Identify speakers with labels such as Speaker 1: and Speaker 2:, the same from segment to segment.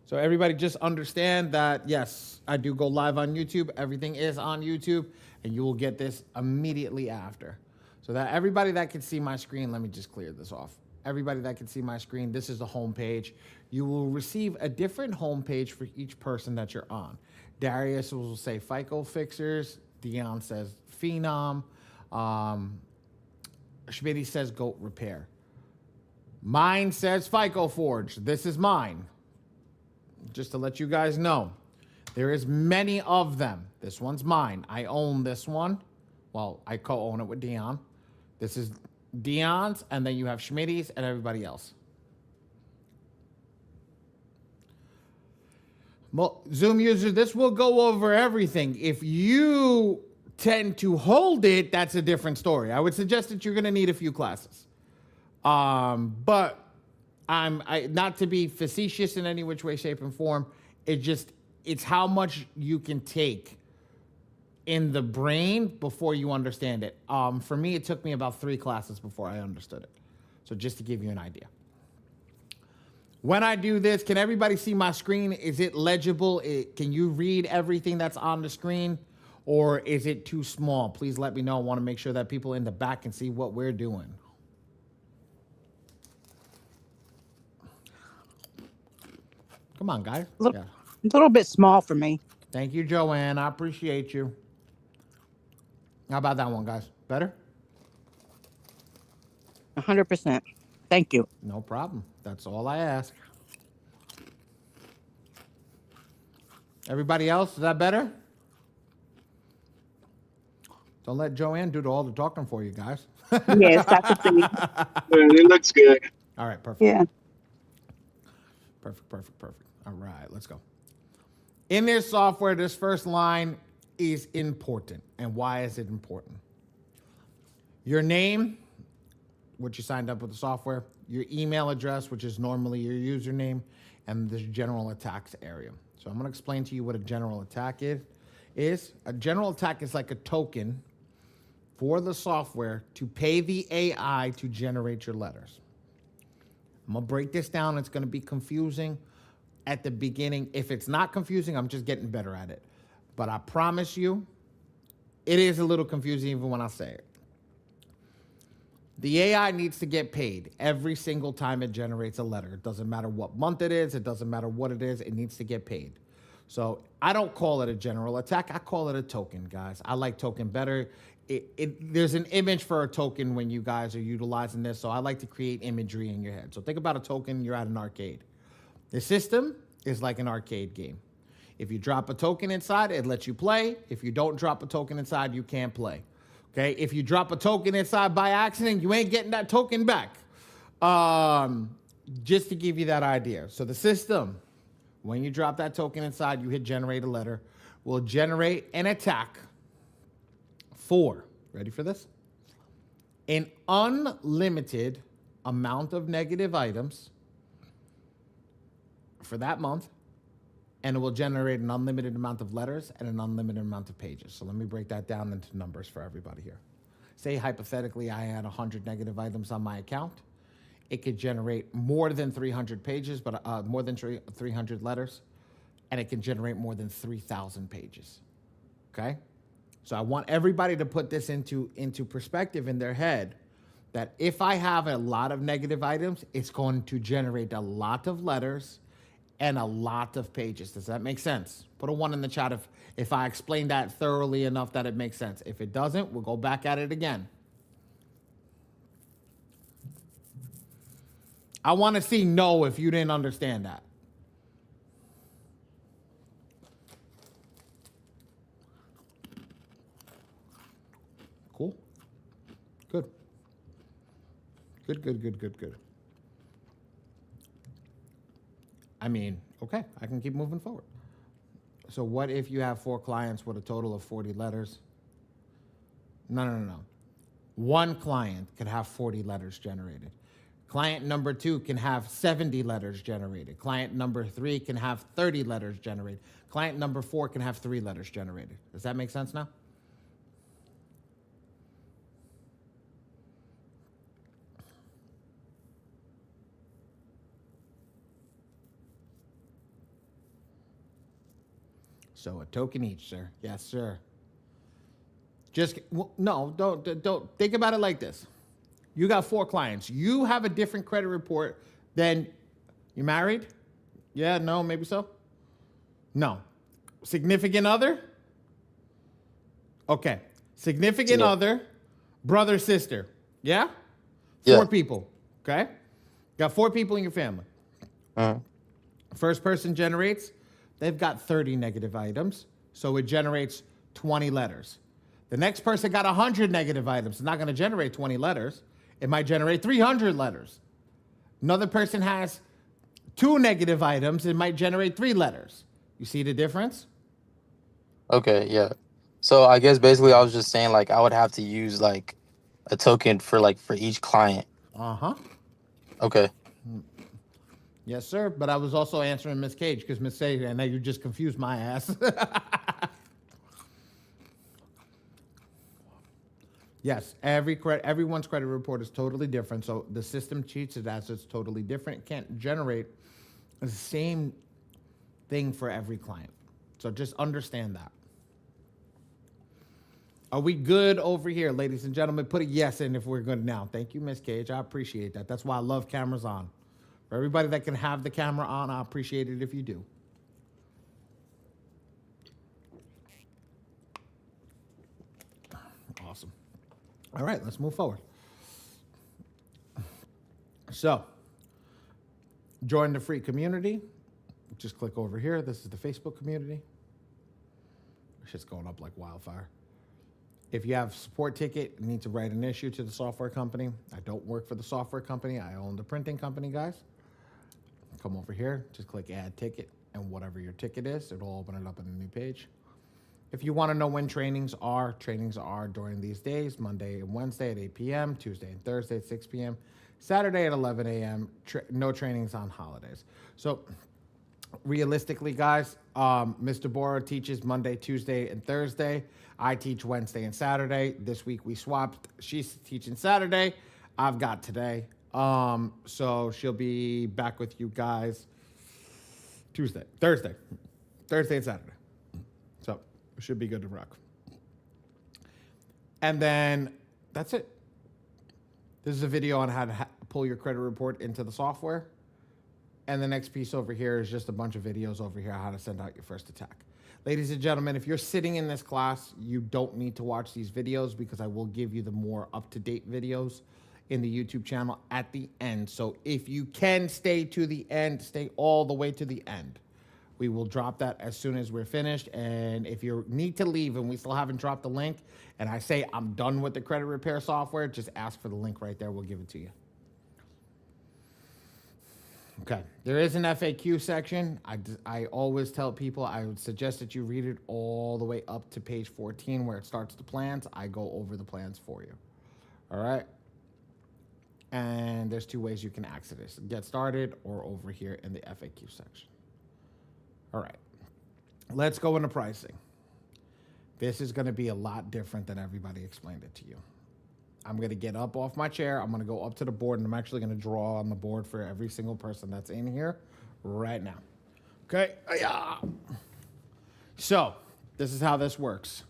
Speaker 1: So everybody just understand that, yes, I do go live on YouTube. Everything is on YouTube, and you will get this immediately after. So that everybody that can see my screen, let me just clear this off. Everybody that can see my screen, this is the home page. You will receive a different home page for each person that you're on. Darius will say FICO Fixers. Dion says Phenom. Schmitty says Goat Repair. Mine says FICO Forge. This is mine. Just to let you guys know, there is many of them. This one's mine. I own this one. Well, I co-own it with Dion. This is Dion's, and then you have Schmitty's and everybody else. Zoom user, this will go over everything. If you tend to hold it, that's a different story. I would suggest that you're going to need a few classes. But I not to be facetious in any which way, shape, and form. It's how much you can take in the brain before you understand it. For me, it took me about 3 classes before I understood it. So just to give you an idea. When I do this, can everybody see my screen? Is it legible? Can you read everything that's on the screen? Or is it too small? Please let me know. I want to make sure that people in the back can see what we're doing. Come on, guys.
Speaker 2: A little bit small for me.
Speaker 1: Thank you, Joanne. I appreciate you. How about that one, guys? Better?
Speaker 2: 100%. Thank you.
Speaker 1: No problem. That's all I ask. Everybody else, is that better? Don't let Joanne do all the talking for you guys.
Speaker 2: Yes, I can see.
Speaker 3: It looks good.
Speaker 1: All right, perfect.
Speaker 2: Yeah.
Speaker 1: Perfect. All right, let's go. In this software, this first line is important. And why is it important? Your name, which you signed up with the software, your email address, which is normally your username, and the general attacks area. So I'm going to explain to you what a general attack is. A general attack is like a token for the software to pay the AI to generate your letters. I'm going to break this down. It's going to be confusing at the beginning. If it's not confusing, I'm just getting better at it. But I promise you, it is a little confusing even when I say it. The AI needs to get paid every single time it generates a letter. It doesn't matter what month it is. It doesn't matter what it is. It needs to get paid. So I don't call it a general attack. I call it a token, guys. I like token better. There's an image for a token when you guys are utilizing this. So I like to create imagery in your head. So think about a token. You're at an arcade. The system is like an arcade game. If you drop a token inside, it lets you play. If you don't drop a token inside, you can't play. Okay, if you drop a token inside by accident, you ain't getting that token back. Just to give you that idea. So the system, when you drop that token inside, you hit generate a letter, will generate an attack for, ready for this? An unlimited amount of negative items for that month, and it will generate an unlimited amount of letters and an unlimited amount of pages. So let me break that down into numbers for everybody here. Say hypothetically I had 100 negative items on my account. It could generate more than 300 pages, but more than 300 letters, and it can generate more than 3,000 pages. Okay? So I want everybody to put this into perspective in their head, that if I have a lot of negative items, it's going to generate a lot of letters and a lot of pages. Does that make sense? Put a 1 in the chat if I explained that thoroughly enough that it makes sense. If it doesn't, we'll go back at it again. I want to see no if you didn't understand that. Cool. Good. Good. I mean, okay, I can keep moving forward. So what if you have 4 clients with a total of 40 letters? No. One client can have 40 letters generated. Client number 2 can have 70 letters generated. Client number 3 can have 30 letters generated. Client number 4 can have 3 letters generated. Does that make sense now? So a token each, sir. Yes, sir. Just no, don't think about it like this. You got 4 clients. You have a different credit report than you married? Yeah, no, maybe so. No. Significant other? Okay. Significant
Speaker 4: Yeah.
Speaker 1: other, brother, sister. Yeah?
Speaker 4: Yeah.
Speaker 1: 4 people. Okay? Got 4 people in your family.
Speaker 4: Mhm.
Speaker 1: First person generates, they've got 30 negative items, so it generates 20 letters. The next person got 100 negative items. It's not going to generate 20 letters. It might generate 300 letters. Another person has 2 negative items. It might generate 3 letters. You see the difference?
Speaker 4: Okay, yeah. So I guess basically I was just saying like I would have to use like a token for each client.
Speaker 1: Uh-huh.
Speaker 4: Okay.
Speaker 1: Yes, sir. But I was also answering Miss Cage because Miss Cage, and now you just confused my ass. Yes, everyone's credit report is totally different. So the system treats it as it's totally different. It can't generate the same thing for every client. So just understand that. Are we good over here, ladies and gentlemen? Put a yes in if we're good now. Thank you, Miss Cage. I appreciate that. That's why I love cameras on. For everybody that can have the camera on, I appreciate it if you do. Awesome. All right, let's move forward. So, join the free community. Just click over here. This is the Facebook community. It's just going up like wildfire. If you have a support ticket, you need to write an issue to the software company. I don't work for the software company. I own the printing company, guys. Come over here, just click add ticket, and whatever your ticket is, it'll open it up in a new page. If you want to know when trainings are during these days, Monday and Wednesday at 8 p.m., Tuesday and Thursday at 6 p.m., Saturday at 11 a.m., no trainings on holidays. So realistically, guys, Mr. Bora teaches Monday, Tuesday, and Thursday. I teach Wednesday and Saturday. This week we swapped. She's teaching Saturday. I've got today. So she'll be back with you guys Thursday and Saturday. So we should be good to rock. And then that's it. This is a video on how to pull your credit report into the software. And the next piece over here is just a bunch of videos over here, how to send out your first attack. Ladies and gentlemen, if you're sitting in this class, you don't need to watch these videos because I will give you the more up-to-date videos in the YouTube channel at the end. So if you can stay to the end, stay all the way to the end. We will drop that as soon as we're finished. And if you need to leave and we still haven't dropped the link, and I say I'm done with the credit repair software, just ask for the link right there. We'll give it to you. Okay, there is an FAQ section. I always tell people I would suggest that you read it all the way up to page 14 where it starts the plans. I go over the plans for you. All right? And there's 2 ways you can access this. Get started or over here in the FAQ section. All right, let's go into pricing. This is going to be a lot different than everybody explained it to you. I'm going to get up off my chair. I'm going to go up to the board, and I'm actually going to draw on the board for every single person that's in here right now. Okay? So, this is how this works.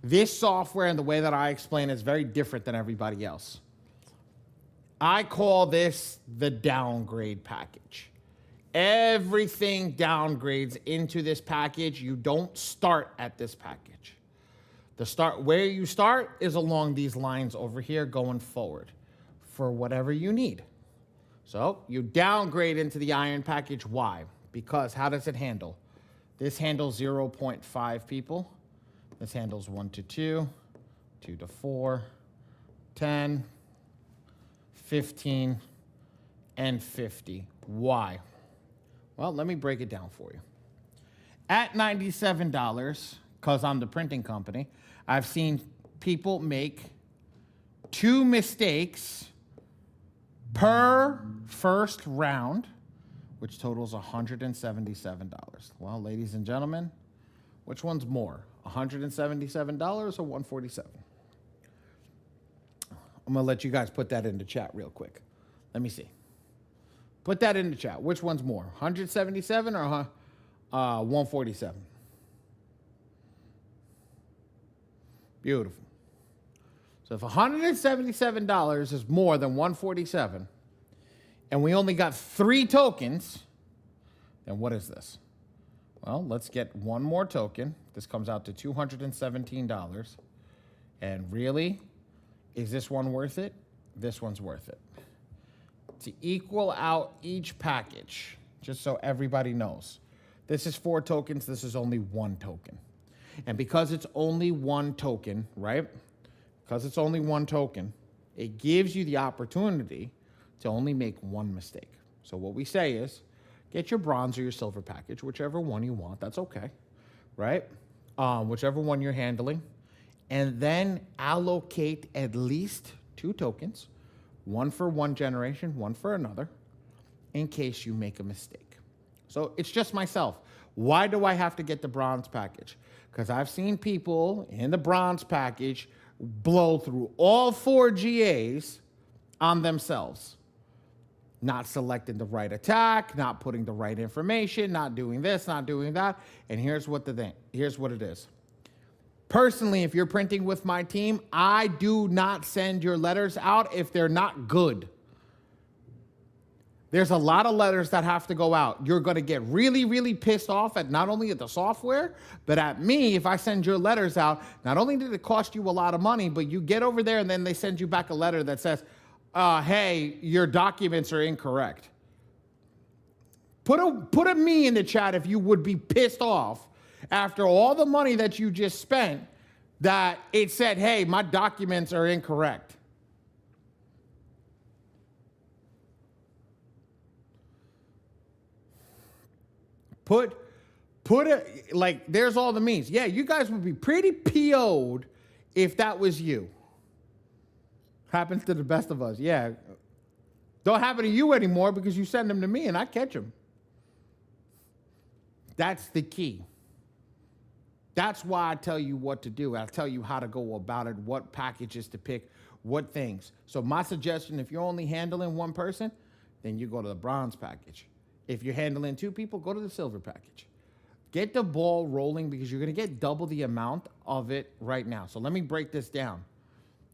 Speaker 1: This software and the way that I explain it is very different than everybody else. I call this the downgrade package. Everything downgrades into this package. You don't start at this package. Where you start is along these lines over here going forward for whatever you need. So you downgrade into the iron package. Why? Because how does it handle? This handles 0.5 people. This handles 1 to 2, 2 to 4, 10, 15, and 50. Why? Well, let me break it down for you. At $97, because I'm the printing company, I've seen people make 2 mistakes per first round, which totals $177. Well, ladies and gentlemen, which one's more, $177 or $147? I'm going to let you guys put that into chat real quick. Let me see. Put that in the chat. Which one's more, 177 or 147? Beautiful. So if $177 is more than 147, and we only got 3 tokens, then what is this? Well, let's get one more token. This comes out to $217. And really, is this one worth it? This one's worth it. To equal out each package, just so everybody knows. This is 4 tokens, this is only 1 token. And because it's only 1 token, right? Because it's only 1 token, it gives you the opportunity to only make 1 mistake. So what we say is, get your bronze or your silver package, whichever one you want, that's okay, right? Whichever one you're handling. And then allocate at least 2 tokens, one for one generation, one for another, in case you make a mistake. So it's just myself. Why do I have to get the bronze package? Because I've seen people in the bronze package blow through all 4 GAs on themselves. Not selecting the right attack, not putting the right information, not doing this, not doing that. And here's what it is. Personally, if you're printing with my team, I do not send your letters out if they're not good. There's a lot of letters that have to go out. You're going to get really, really pissed off at not only at the software, but at me if I send your letters out. Not only did it cost you a lot of money, but you get over there and then they send you back a letter that says, hey, your documents are incorrect. Put a me in the chat if you would be pissed off after all the money that you just spent that it said, hey, my documents are incorrect. There's all the means. Yeah, you guys would be pretty PO'd if that was you. Happens to the best of us. Yeah. Don't happen to you anymore because you send them to me and I catch them. That's the key. That's why I tell you what to do. I tell you how to go about it, what packages to pick, what things. So my suggestion, if you're only handling 1 person, then you go to the bronze package. If you're handling 2 people, go to the silver package. Get the ball rolling because you're going to get double the amount of it right now. So let me break this down.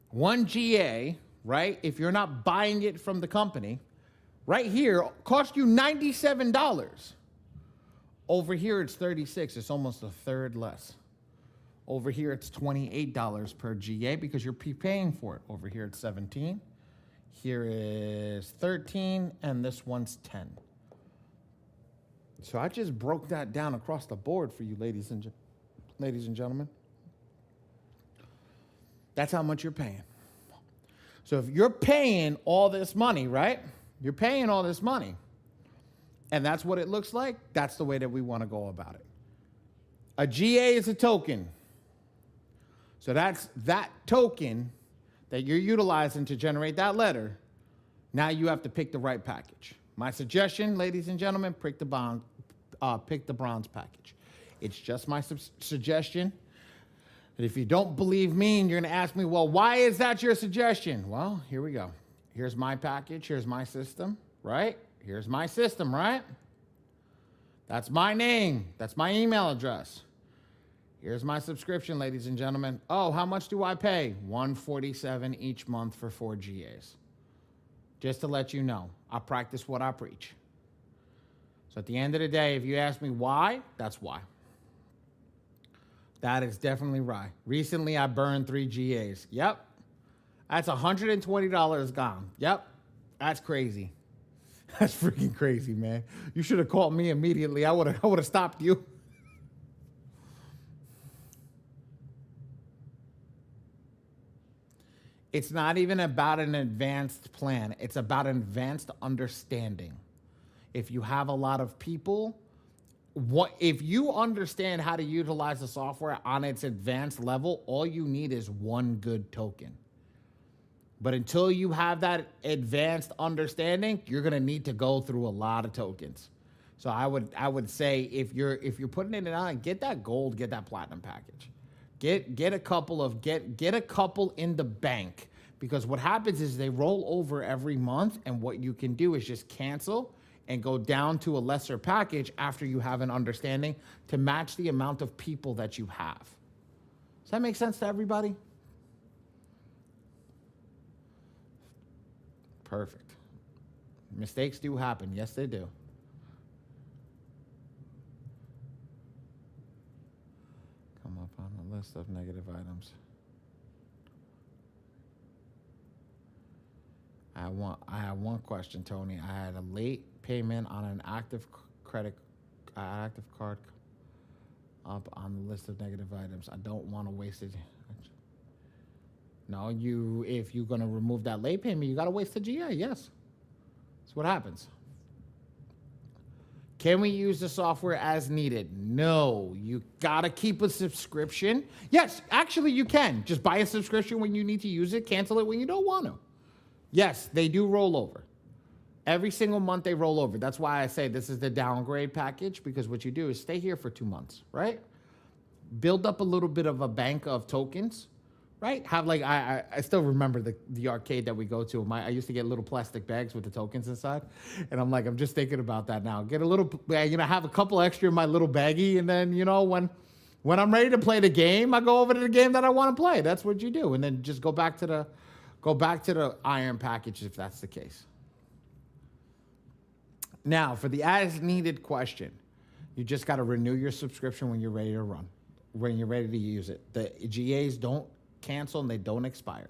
Speaker 1: 1 GA, right, if you're not buying it from the company, right here, cost you $97. Over here, it's $36. It's almost a third less. Over here, it's $28 per GA because you're prepaying for it. Over here, it's $17. Here is $13, and this one's $10. So I just broke that down across the board for you, ladies and gentlemen. That's how much you're paying. So if you're paying all this money, right? You're paying all this money. And that's what it looks like. That's the way that we want to go about it. A GA is a token. So that's that token that you're utilizing to generate that letter. Now you have to pick the right package. My suggestion, ladies and gentlemen, pick the bronze package. It's just my suggestion. And if you don't believe me and you're going to ask me, well, why is that your suggestion? Well, here we go. Here's my package. Here's my system, right? Here's my system, right? That's my name. That's my email address. Here's my subscription, ladies and gentlemen. Oh, how much do I pay? $147 each month for 4 GAs. Just to let you know, I practice what I preach. So at the end of the day, if you ask me why, that's why. That is definitely right. Recently, I burned 3 GAs. Yep. That's $120 gone. Yep. That's crazy. That's freaking crazy, man. You should have called me immediately. I would have stopped you. It's not even about an advanced plan. It's about an advanced understanding. If you have a lot of people, if you understand how to utilize the software on its advanced level, all you need is 1 good token. But until you have that advanced understanding, you're going to need to go through a lot of tokens. So I would say if you're putting it on, get that gold, get that platinum package. Get a couple in the bank, because what happens is they roll over every month, and what you can do is just cancel and go down to a lesser package after you have an understanding to match the amount of people that you have. Does that make sense to everybody? Perfect. Mistakes do happen. Yes, they do. Come up on the list of negative items. I have one question, Tony. I had a late payment on an active card up on the list of negative items. I don't want to waste it. No, if you're gonna remove that late payment, you gotta waste the GA. Yes, that's what happens. Can we use the software as needed? No, you gotta keep a subscription. Yes, actually you can. Just buy a subscription when you need to use it, cancel it when you don't want to. Yes, they do roll over. Every single month they roll over. That's why I say this is the downgrade package, because what you do is stay here for 2 months, right? Build up a little bit of a bank of tokens, right? Have like, I still remember the arcade that we go to. I used to get little plastic bags with the tokens inside. And I'm just thinking about that now. Get a little, have a couple extra in my little baggie. And then, when I'm ready to play the game, I go over to the game that I want to play. That's what you do. And then just go back to the iron package if that's the case. Now, for the as needed question, you just got to renew your subscription when you're ready to run, when you're ready to use it. The GAs don't cancel and they don't expire.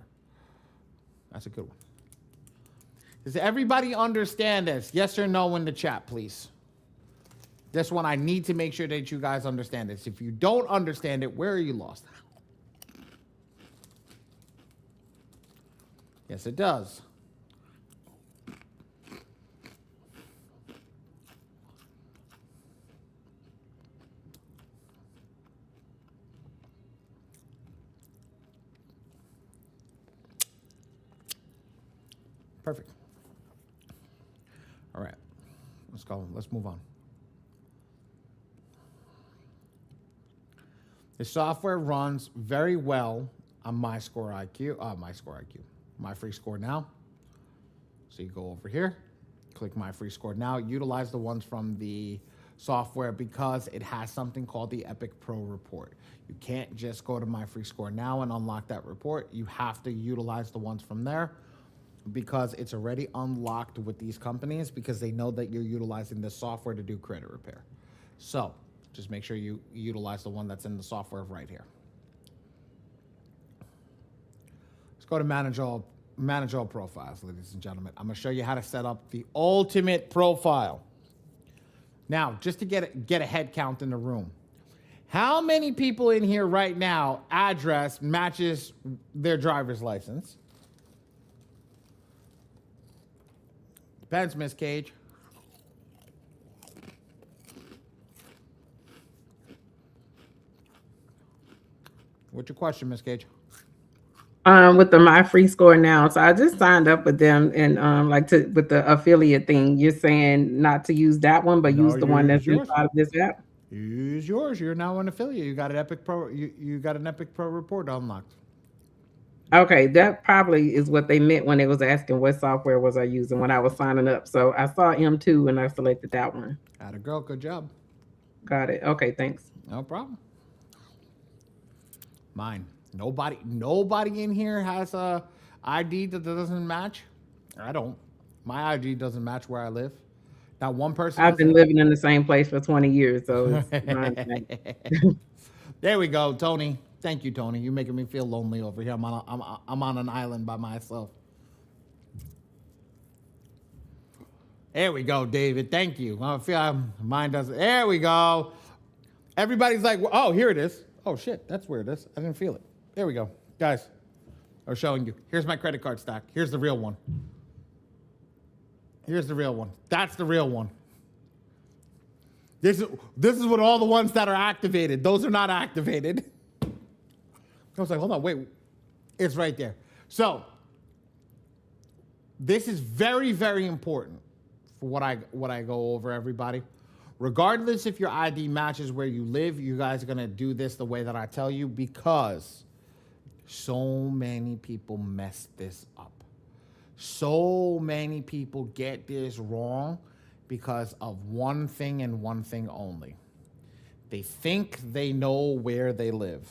Speaker 1: That's a good one. Does everybody understand this? Yes or no in the chat, please. This one, I need to make sure that you guys understand this. If you don't understand it, where are you lost? Yes, it does. Perfect. All right. Let's go. Let's move on. The software runs very well on My Free Score Now. So you go over here, click My Free Score Now, utilize the ones from the software because it has something called the Epic Pro report. You can't just go to My Free Score Now and unlock that report. You have to utilize the ones from there because it's already unlocked with these companies because they know that you're utilizing the software to do credit repair. So just make sure you utilize the one that's in the software right here. Let's go to manage all profiles, ladies and gentlemen. I'm going to show you how to set up the ultimate profile. Now, just to get a head count in the room. How many people in here right now address matches their driver's license? Depends, Miss Cage. What's your question, Miss Cage?
Speaker 5: With the My Free Score Now. So I just signed up with them and with the affiliate thing. You're saying not to use that one, but use the one that's inside of this app?
Speaker 1: Use yours. You're now an affiliate. You got an Epic Pro. You got an Epic Pro report unlocked.
Speaker 5: Okay, that probably is what they meant when they was asking what software was I using when I was signing up. So I saw M2 and I selected that one.
Speaker 1: Atta girl, good job.
Speaker 5: Got it. Okay, thanks.
Speaker 1: No problem. Mine. Nobody in here has a ID that doesn't match. I don't. My ID doesn't match where I live. Not one person.
Speaker 5: I've been living in the same place for 20 years, so it's mine.
Speaker 1: There we go, Tony. Thank you, Tony. You're making me feel lonely over here. I'm on an island by myself. There we go, David. Thank you. I feel mine doesn't. There we go. Everybody's like, oh, here it is. Oh, shit. That's where it is. I didn't feel it. There we go. Guys, I'm showing you. Here's my credit card stack. Here's the real one. Here's the real one. That's the real one. This is what all the ones that are activated. Those are not activated. I was like, hold on, wait. It's right there. So this is very, very important for what I go over, everybody. Regardless if your ID matches where you live, you guys are going to do this the way that I tell you because so many people mess this up. So many people get this wrong because of one thing and one thing only. They think they know where they live.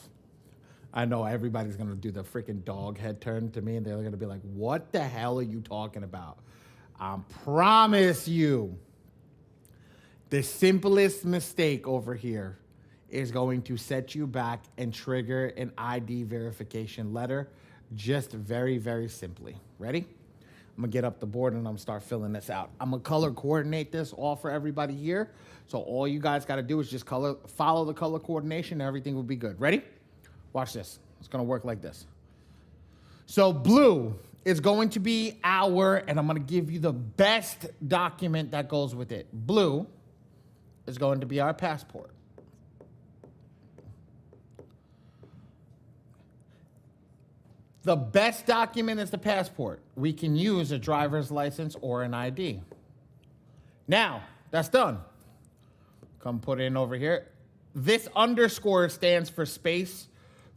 Speaker 1: I know everybody's gonna do the freaking dog head turn to me, and they're gonna be like, "What the hell are you talking about?" I promise you, the simplest mistake over here is going to set you back and trigger an ID verification letter, just very, very simply. Ready? I'm gonna get up the board and I'm gonna start filling this out. I'm gonna color coordinate this all for everybody here. So all you guys gotta do is just follow the color coordination and everything will be good. Ready? Watch this. It's gonna work like this. So blue is going to be and I'm gonna give you the best document that goes with it. Blue is going to be our passport. The best document is the passport. We can use a driver's license or an ID. Now, that's done. Come put it in over here. This underscore stands for space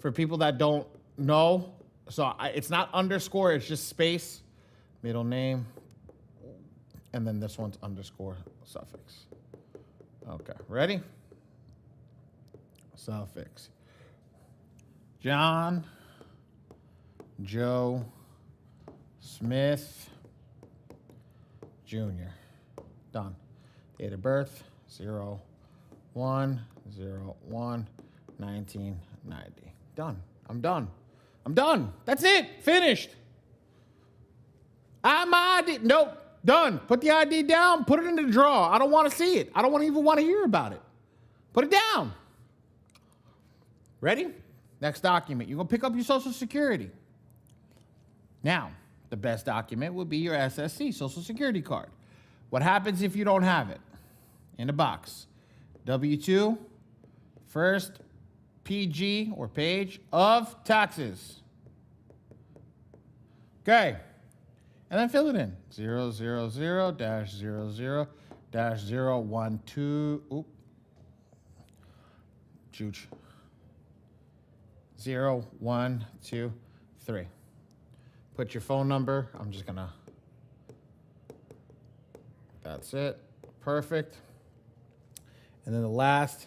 Speaker 1: for people that don't know. So it's not underscore, it's just space, middle name, and then this one's underscore suffix. Okay, ready? Suffix. John Joe Smith Jr. Done. Date of birth 01/01/1990. Done. I'm done. I'm done. That's it. Finished. My ID. Nope. Done. Put the ID down. Put it in the drawer. I don't want to see it. I don't even want to hear about it. Put it down. Ready? Next document. You're going to pick up your Social Security. Now, the best document will be your SSC, Social Security card. What happens if you don't have it? In the box. W-2, first PG or page of taxes. Okay. And then fill it in. 000-00-012. Oop. Chooch. 0, 1, 2, 3. Put your phone number. I'm just gonna. That's it. Perfect. And then the last.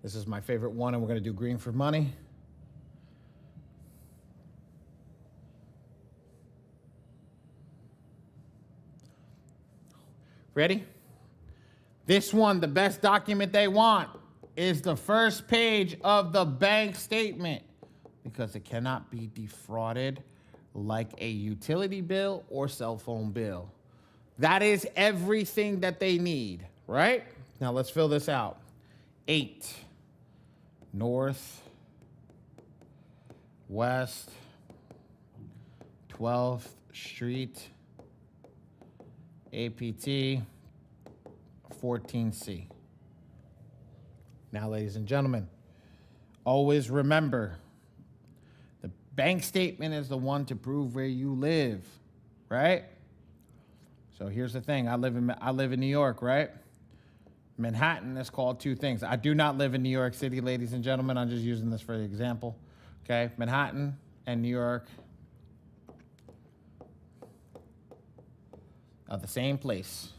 Speaker 1: This is my favorite one, and we're gonna do green for money. Ready? This one, the best document they want, is the first page of the bank statement because it cannot be defrauded like a utility bill or cell phone bill. That is everything that they need, right? Now let's fill this out. 8 North West 12th Street, APT 14C. Now, ladies and gentlemen, always remember, the bank statement is the one to prove where you live, right? So here's the thing. I live in New York, right? Manhattan is called two things. I do not live in New York City, ladies and gentlemen. I'm just using this for the example. Okay, Manhattan and New York are the same place.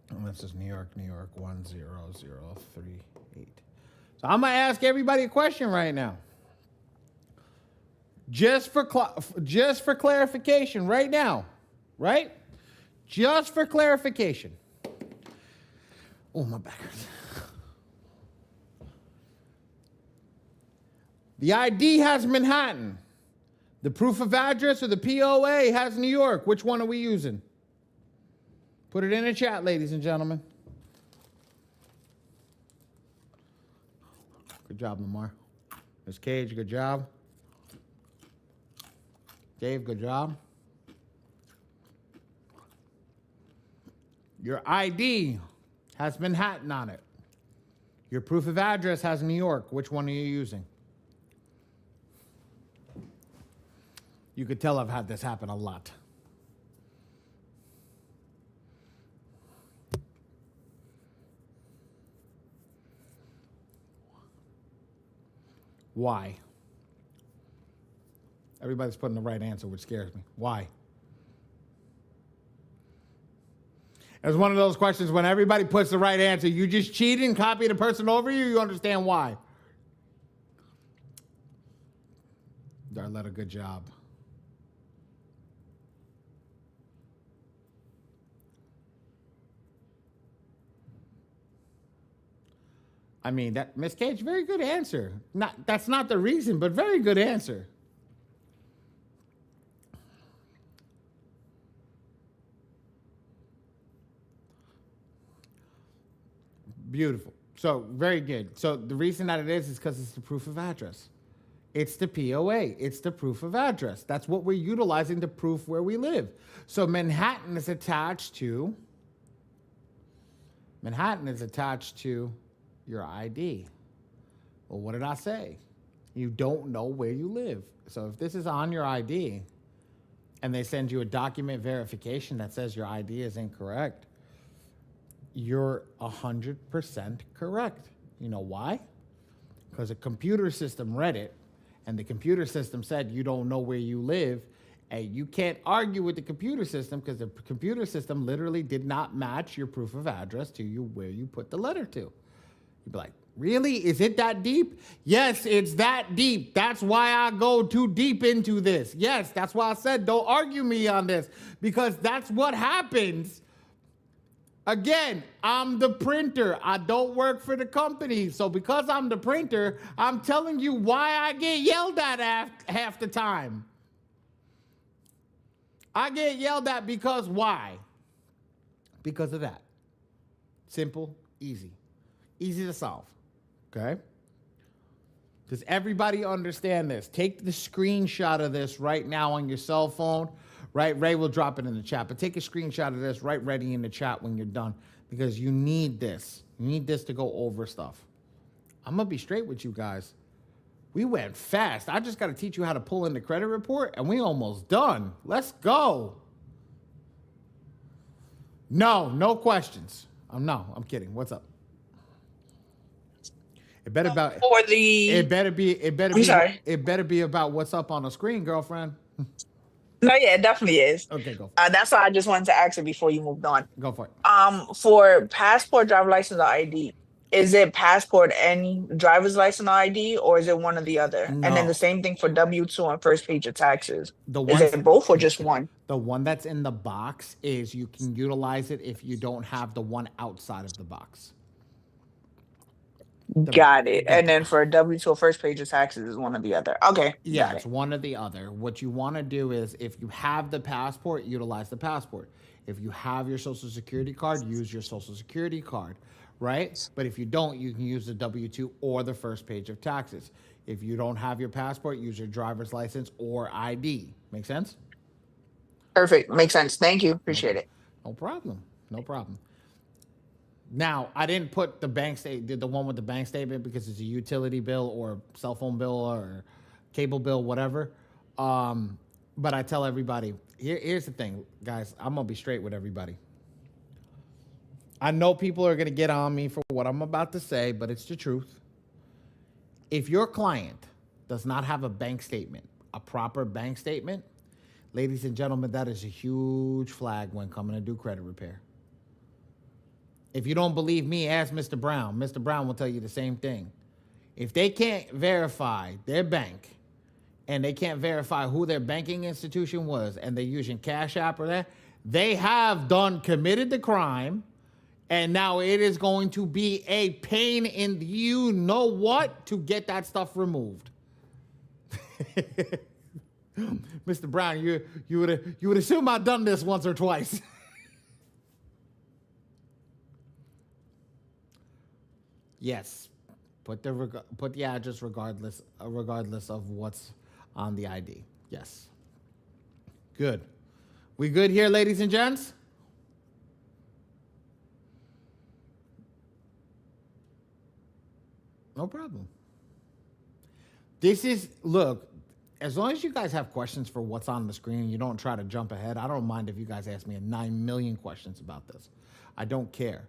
Speaker 1: And this is New York, 10038. So I'm gonna ask everybody a question right now. Just for clarification right now, right? Just for clarification. Oh, my back hurts. The ID has Manhattan. The proof of address or the POA has New York. Which one are we using? Put it in the chat, ladies and gentlemen. Good job, Lamar. Ms. Cage, good job. Dave, good job. Your ID has Manhattan on it. Your proof of address has New York. Which one are you using? You could tell I've had this happen a lot. Why? Everybody's putting the right answer, which scares me. Why? It's one of those questions when everybody puts the right answer, you just cheat and copy the person over you, you understand why. Darletta, good job. I mean, that Miss Cage, very good answer. That's not the reason, but very good answer. Beautiful. So very good. So the reason that it is because it's the proof of address. It's the POA. It's the proof of address. That's what we're utilizing to prove where we live. So Manhattan is attached to your ID. Well, what did I say? You don't know where you live. So if this is on your ID and they send you a document verification that says your ID is incorrect, you're 100% correct. You know why? Because a computer system read it, and the computer system said you don't know where you live, and you can't argue with the computer system because the computer system literally did not match your proof of address to you where you put the letter to. You'd be like, really? Is it that deep? Yes, it's that deep. That's why I go too deep into this. Yes, that's why I said don't argue me on this, because that's what happens. Again, I'm the printer. I don't work for the company. So because I'm the printer, I'm telling you why I get yelled at half the time. I get yelled at because why? Because of that. Simple, easy. Easy to solve. Okay? Does everybody understand this? Take the screenshot of this right now on your cell phone. Right, Ray will drop it in the chat, but take a screenshot of this, right ready in the chat when you're done, because you need this. You need this to go over stuff. I'm going to be straight with you guys. We went fast. I just got to teach you how to pull in the credit report, and we almost done. Let's go. No questions. I'm kidding. What's up? It better be about what's up on the screen, girlfriend.
Speaker 6: No, yeah, it definitely is.
Speaker 1: Okay, go.
Speaker 6: That's why I just wanted to ask her before you moved on.
Speaker 1: Go for it.
Speaker 6: For passport, driver license, or ID, is it passport and driver's license or ID, or is it one or the other?
Speaker 1: No.
Speaker 6: And then the same thing for W-2 on first page of taxes. Is
Speaker 1: ones,
Speaker 6: it both or just one?
Speaker 1: The one that's in the box is you can utilize it if you don't have the one outside of the box.
Speaker 6: Got it. And then for W-2 or first page of taxes is one or the other. Okay.
Speaker 1: Yeah, it's one or the other. What you want to do is if you have the passport, utilize the passport. If you have your social security card, use your social security card, right? But if you don't, you can use the W-2 or the first page of taxes. If you don't have your passport, use your driver's license or ID. Make sense?
Speaker 6: Perfect. Makes sense. Thank you. Appreciate it.
Speaker 1: No problem. Now, I didn't put the bank statement, the one with the bank statement, because it's a utility bill or cell phone bill or cable bill, whatever. But I tell everybody, here's the thing, guys. I'm going to be straight with everybody. I know people are going to get on me for what I'm about to say, but it's the truth. If your client does not have a bank statement, a proper bank statement, ladies and gentlemen, that is a huge flag when coming to do credit repair. If you don't believe me, ask Mr. Brown. Mr. Brown will tell you the same thing. If they can't verify their bank and they can't verify who their banking institution was and they're using Cash App or that, they have committed the crime, and now it is going to be a pain in you know what to get that stuff removed. Mr. Brown, you would assume I've done this once or twice. Yes, put the address regardless of what's on the ID. Yes. Good. We good here, ladies and gents? No problem. Look, as long as you guys have questions for what's on the screen, you don't try to jump ahead. I don't mind if you guys ask me 9 million questions about this. I don't care.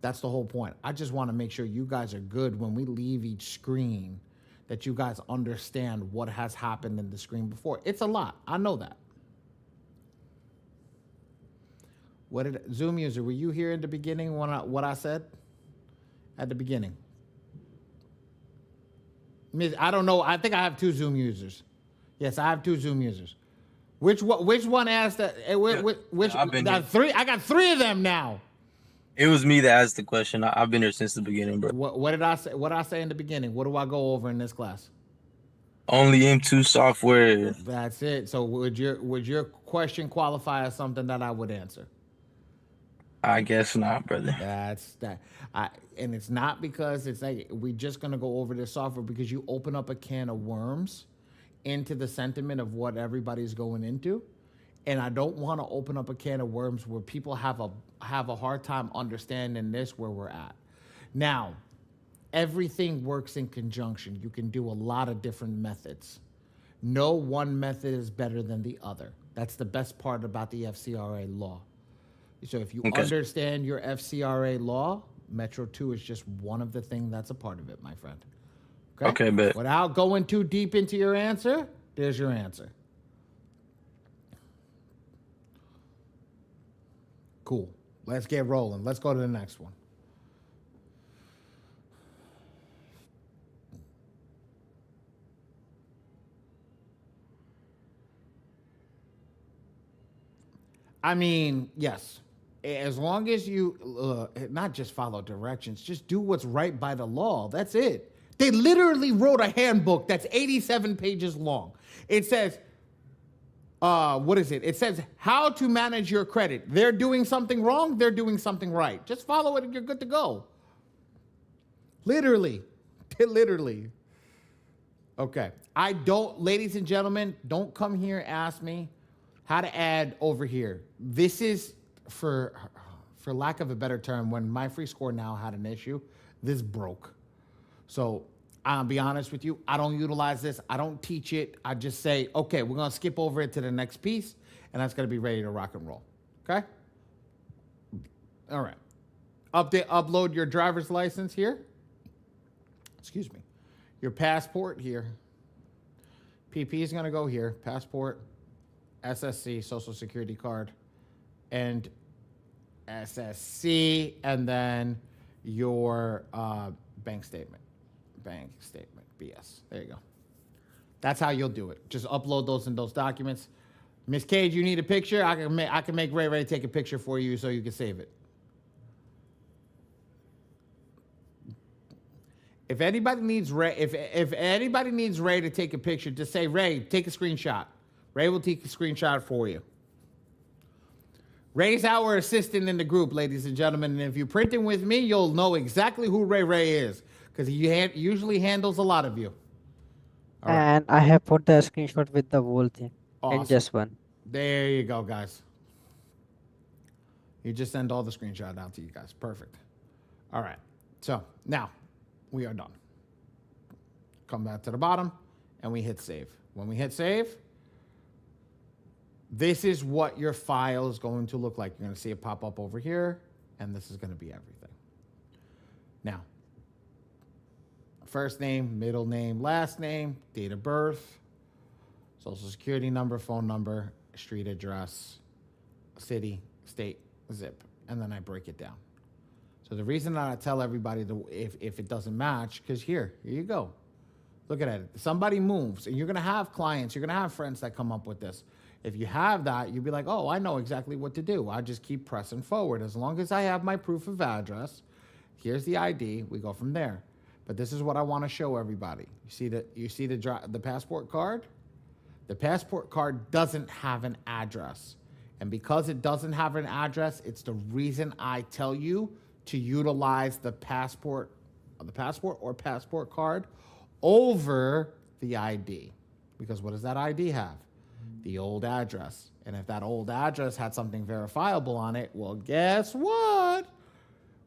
Speaker 1: That's the whole point. I just want to make sure you guys are good when we leave each screen, that you guys understand what has happened in the screen before. It's a lot. I know that. Zoom user, were you here in the beginning when what I said? At the beginning. I don't know. I think I have 2 Zoom users. Yes, I have 2 Zoom users. Which one asked that? Which
Speaker 4: I've been
Speaker 1: that
Speaker 4: here.
Speaker 1: 3? I got 3 of them now.
Speaker 4: It was me that asked the question. I've been here since the beginning, bro.
Speaker 1: What did I say? What did I say in the beginning? What do I go over in this class?
Speaker 4: Only M2 software.
Speaker 1: That's it. So would your question qualify as something that I would answer?
Speaker 4: I guess not, brother.
Speaker 1: That's that. And it's not because it's like we just gonna go over this software because you open up a can of worms into the sentiment of what everybody's going into. And I don't want to open up a can of worms where people have a hard time understanding this where we're at. Now, everything works in conjunction. You can do a lot of different methods. No one method is better than the other. That's the best part about the FCRA law. So if you understand your FCRA law, Metro 2 is just one of the things that's a part of it, my friend.
Speaker 4: Okay, bet.
Speaker 1: Without going too deep into your answer, there's your answer. Cool. Let's get rolling. Let's go to the next one. I mean, yes. As long as you not just follow directions, just do what's right by the law. That's it. They literally wrote a handbook that's 87 pages long. It says, what is it? It says how to manage your credit. They're doing something wrong, they're doing something right. Just follow it and you're good to go. Literally. Literally. Okay. Ladies and gentlemen, don't come here and ask me how to add over here. This is, for lack of a better term, when my free score now had an issue, this broke. So I'll be honest with you, I don't utilize this. I don't teach it. I just say, okay, we're going to skip over it to the next piece, and that's going to be ready to rock and roll. Okay? All right. Upload your driver's license here. Excuse me. Your passport here. PP is going to go here. Passport, SSC, Social Security card, and SSC, and then your bank statement. Bank statement, BS. There you go. That's how you'll do it. Just upload those in those documents. Miss Cage, you need a picture? I can make Ray take a picture for you so you can save it. If anybody needs Ray, if anybody needs Ray to take a picture, just say, Ray, take a screenshot. Ray will take a screenshot for you. Ray's our assistant in the group, ladies and gentlemen. And if you're printing with me, you'll know exactly who Ray is because he usually handles a lot of you.
Speaker 7: All right. And I have put the screenshot with the whole thing.
Speaker 1: Awesome.
Speaker 7: And just one.
Speaker 1: There you go, guys. You just send all the screenshots out to you guys. Perfect. All right. So now we are done. Come back to the bottom and we hit save. When we hit save, this is what your file is going to look like. You're going to see it pop up over here, and this is going to be everything. Now, first name, middle name, last name, date of birth, social security number, phone number, street address, city, state, zip, and then I break it down. So the reason that I tell everybody if it doesn't match, because here you go. Look at it. Somebody moves, and you're going to have clients, you're going to have friends that come up with this. If you have that, you'll be like, oh, I know exactly what to do. I just keep pressing forward. As long as I have my proof of address, here's the ID, we go from there. But this is what I want to show everybody. You see the passport card? The passport card doesn't have an address. And because it doesn't have an address, it's the reason I tell you to utilize the passport or passport card over the ID. Because what does that ID have? The old address. And if that old address had something verifiable on it, well, guess what?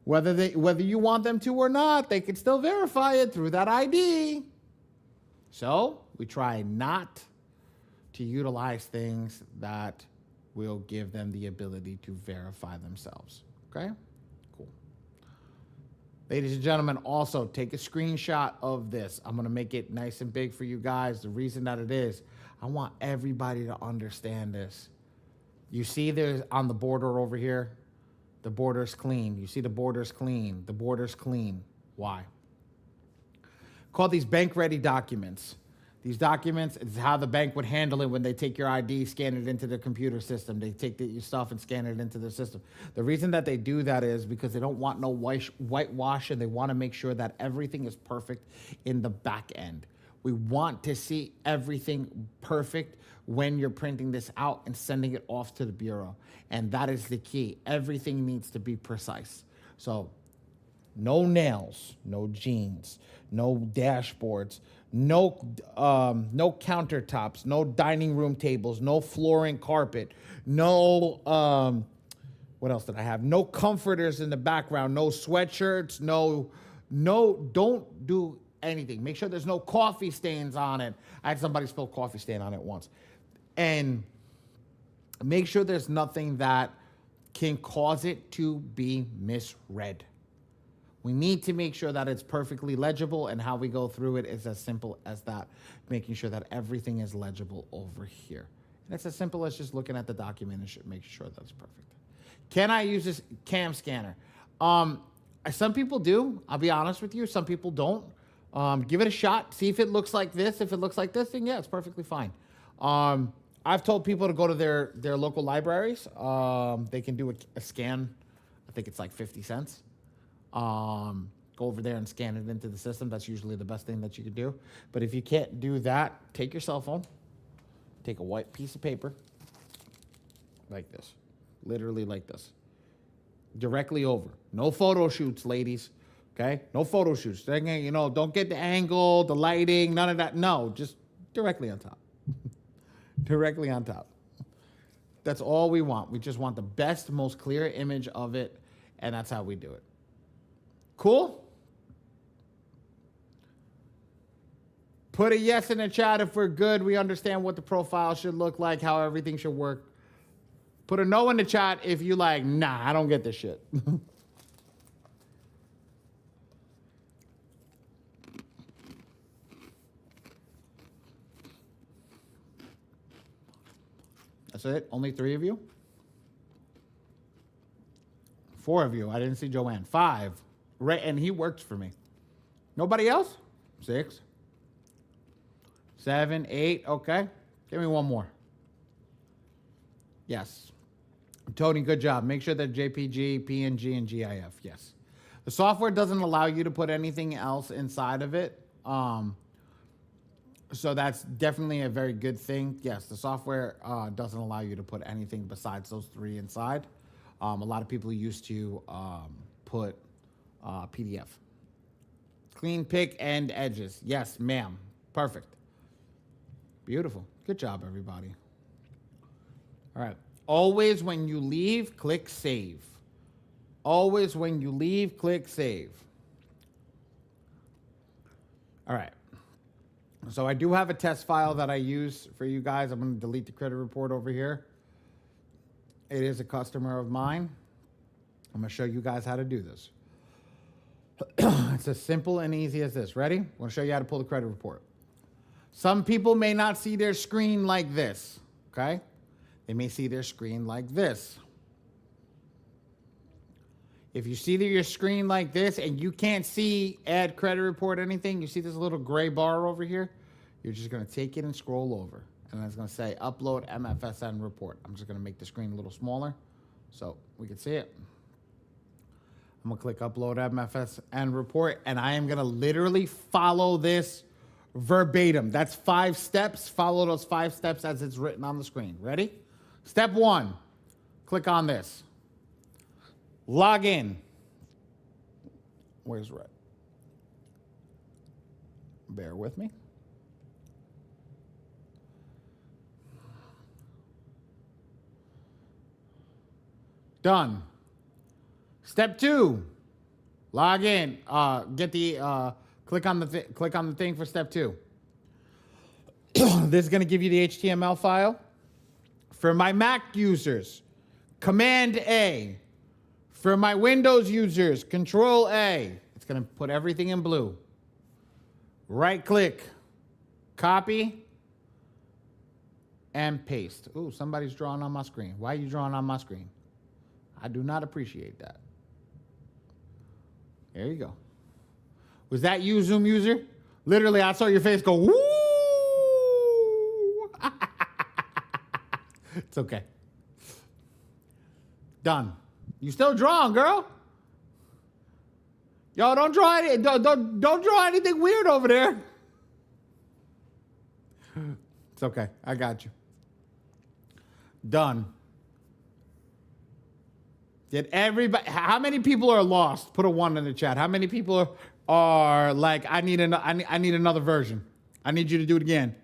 Speaker 1: Whether you want them to or not, they can still verify it through that ID. So we try not to utilize things that will give them the ability to verify themselves. Okay? Cool. Ladies and gentlemen, also take a screenshot of this. I'm going to make it nice and big for you guys. The reason that it is, I want everybody to understand this. You see there's on the border over here, the border's clean. You see the border's clean. The border's clean. Why? Call these bank ready documents. These documents is how the bank would handle it when they take your ID, scan it into the computer system. They take your stuff and scan it into the system. The reason that they do that is because they don't want no whitewash, and they want to make sure that everything is perfect in the back end. We want to see everything perfect when you're printing this out and sending it off to the bureau. And that is the key. Everything needs to be precise. So no nails, no jeans, no dashboards, no countertops, no dining room tables, no flooring carpet, no what else did I have? No comforters in the background, no sweatshirts, don't do anything. Make sure there's no coffee stains on it. I had somebody spill coffee stain on it once. And make sure there's nothing that can cause it to be misread. We need to make sure that it's perfectly legible, and how we go through it is as simple as that, making sure that everything is legible over here. And it's as simple as just looking at the document and making sure that's perfect. Can I use this cam scanner? Some people do. I'll be honest with you. Some people don't. Give it a shot. See if it looks like this. If it looks like this, then yeah, it's perfectly fine. I've told people to go to their local libraries. They can do a scan. I think it's like 50 cents. Go over there and scan it into the system. That's usually the best thing that you could do. But if you can't do that, take your cell phone, take a white piece of paper, like this, literally like this, directly over. No photo shoots, ladies. Okay? No photo shoots. Don't get the angle, the lighting, none of that. No, just directly on top. Directly on top. That's all we want. We just want the best, most clear image of it, and that's how we do it. Cool? Put a yes in the chat if we're good. We understand what the profile should look like, how everything should work. Put a no in the chat if you like, nah, I don't get this shit. That's it? Only 3 of you? 4 of you. I didn't see Joanne. 5. Right, and he works for me. Nobody else? 6. 7, 8. Okay. Give me one more. Yes. Tony, good job. Make sure that JPG, PNG, and GIF. Yes. The software doesn't allow you to put anything else inside of it. So that's definitely a very good thing. Yes, the software doesn't allow you to put anything besides those 3 inside. A lot of people used to put PDF. Clean pick and edges. Yes, ma'am. Perfect. Beautiful. Good job, everybody. All right. Always when you leave, click save. Always when you leave, click save. All right. So I do have a test file that I use for you guys. I'm going to delete the credit report over here. It is a customer of mine. I'm going to show you guys how to do this. It's as simple and easy as this. Ready? I'm going to show you how to pull the credit report. Some people may not see their screen like this, okay? They may see their screen like this. If you see your screen like this and you can't see add credit report anything, you see this little gray bar over here, you're just going to take it and scroll over. And it's going to say upload MFSN report. I'm just going to make the screen a little smaller so we can see it. I'm going to click upload MFSN report, and I am going to literally follow this verbatim. That's 5 steps. Follow those 5 steps as it's written on the screen. Ready? Step 1, click on this. Log in. Where's red? Bear with me. Done. Step 2, log in. Get the click on the thing for step 2. This is going to give you the HTML file. For my Mac users, Command A. For my Windows users, Control A. It's going to put everything in blue. Right click, copy, and paste. Ooh, somebody's drawing on my screen. Why are you drawing on my screen? I do not appreciate that. There you go. Was that you, Zoom user? Literally, I saw your face go, woo! It's okay. Done. You still drawing, girl? Yo, don't draw any, don't draw anything weird over there. It's okay. I got you. Done. Did everybody? How many people are lost? Put a 1 in the chat. How many people are like, I need another version. I need you to do it again.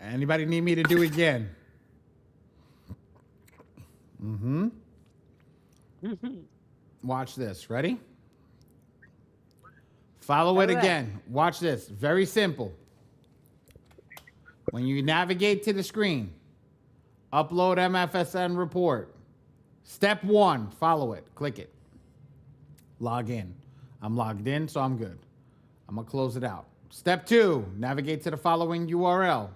Speaker 1: Anybody need me to do it again? Watch this. Ready? Follow it again. Watch this. Very simple. When you navigate to the screen, upload MFSN report. Step 1, follow it. Click it. Log in. I'm logged in, so I'm good. I'm going to close it out. Step 2, navigate to the following URL.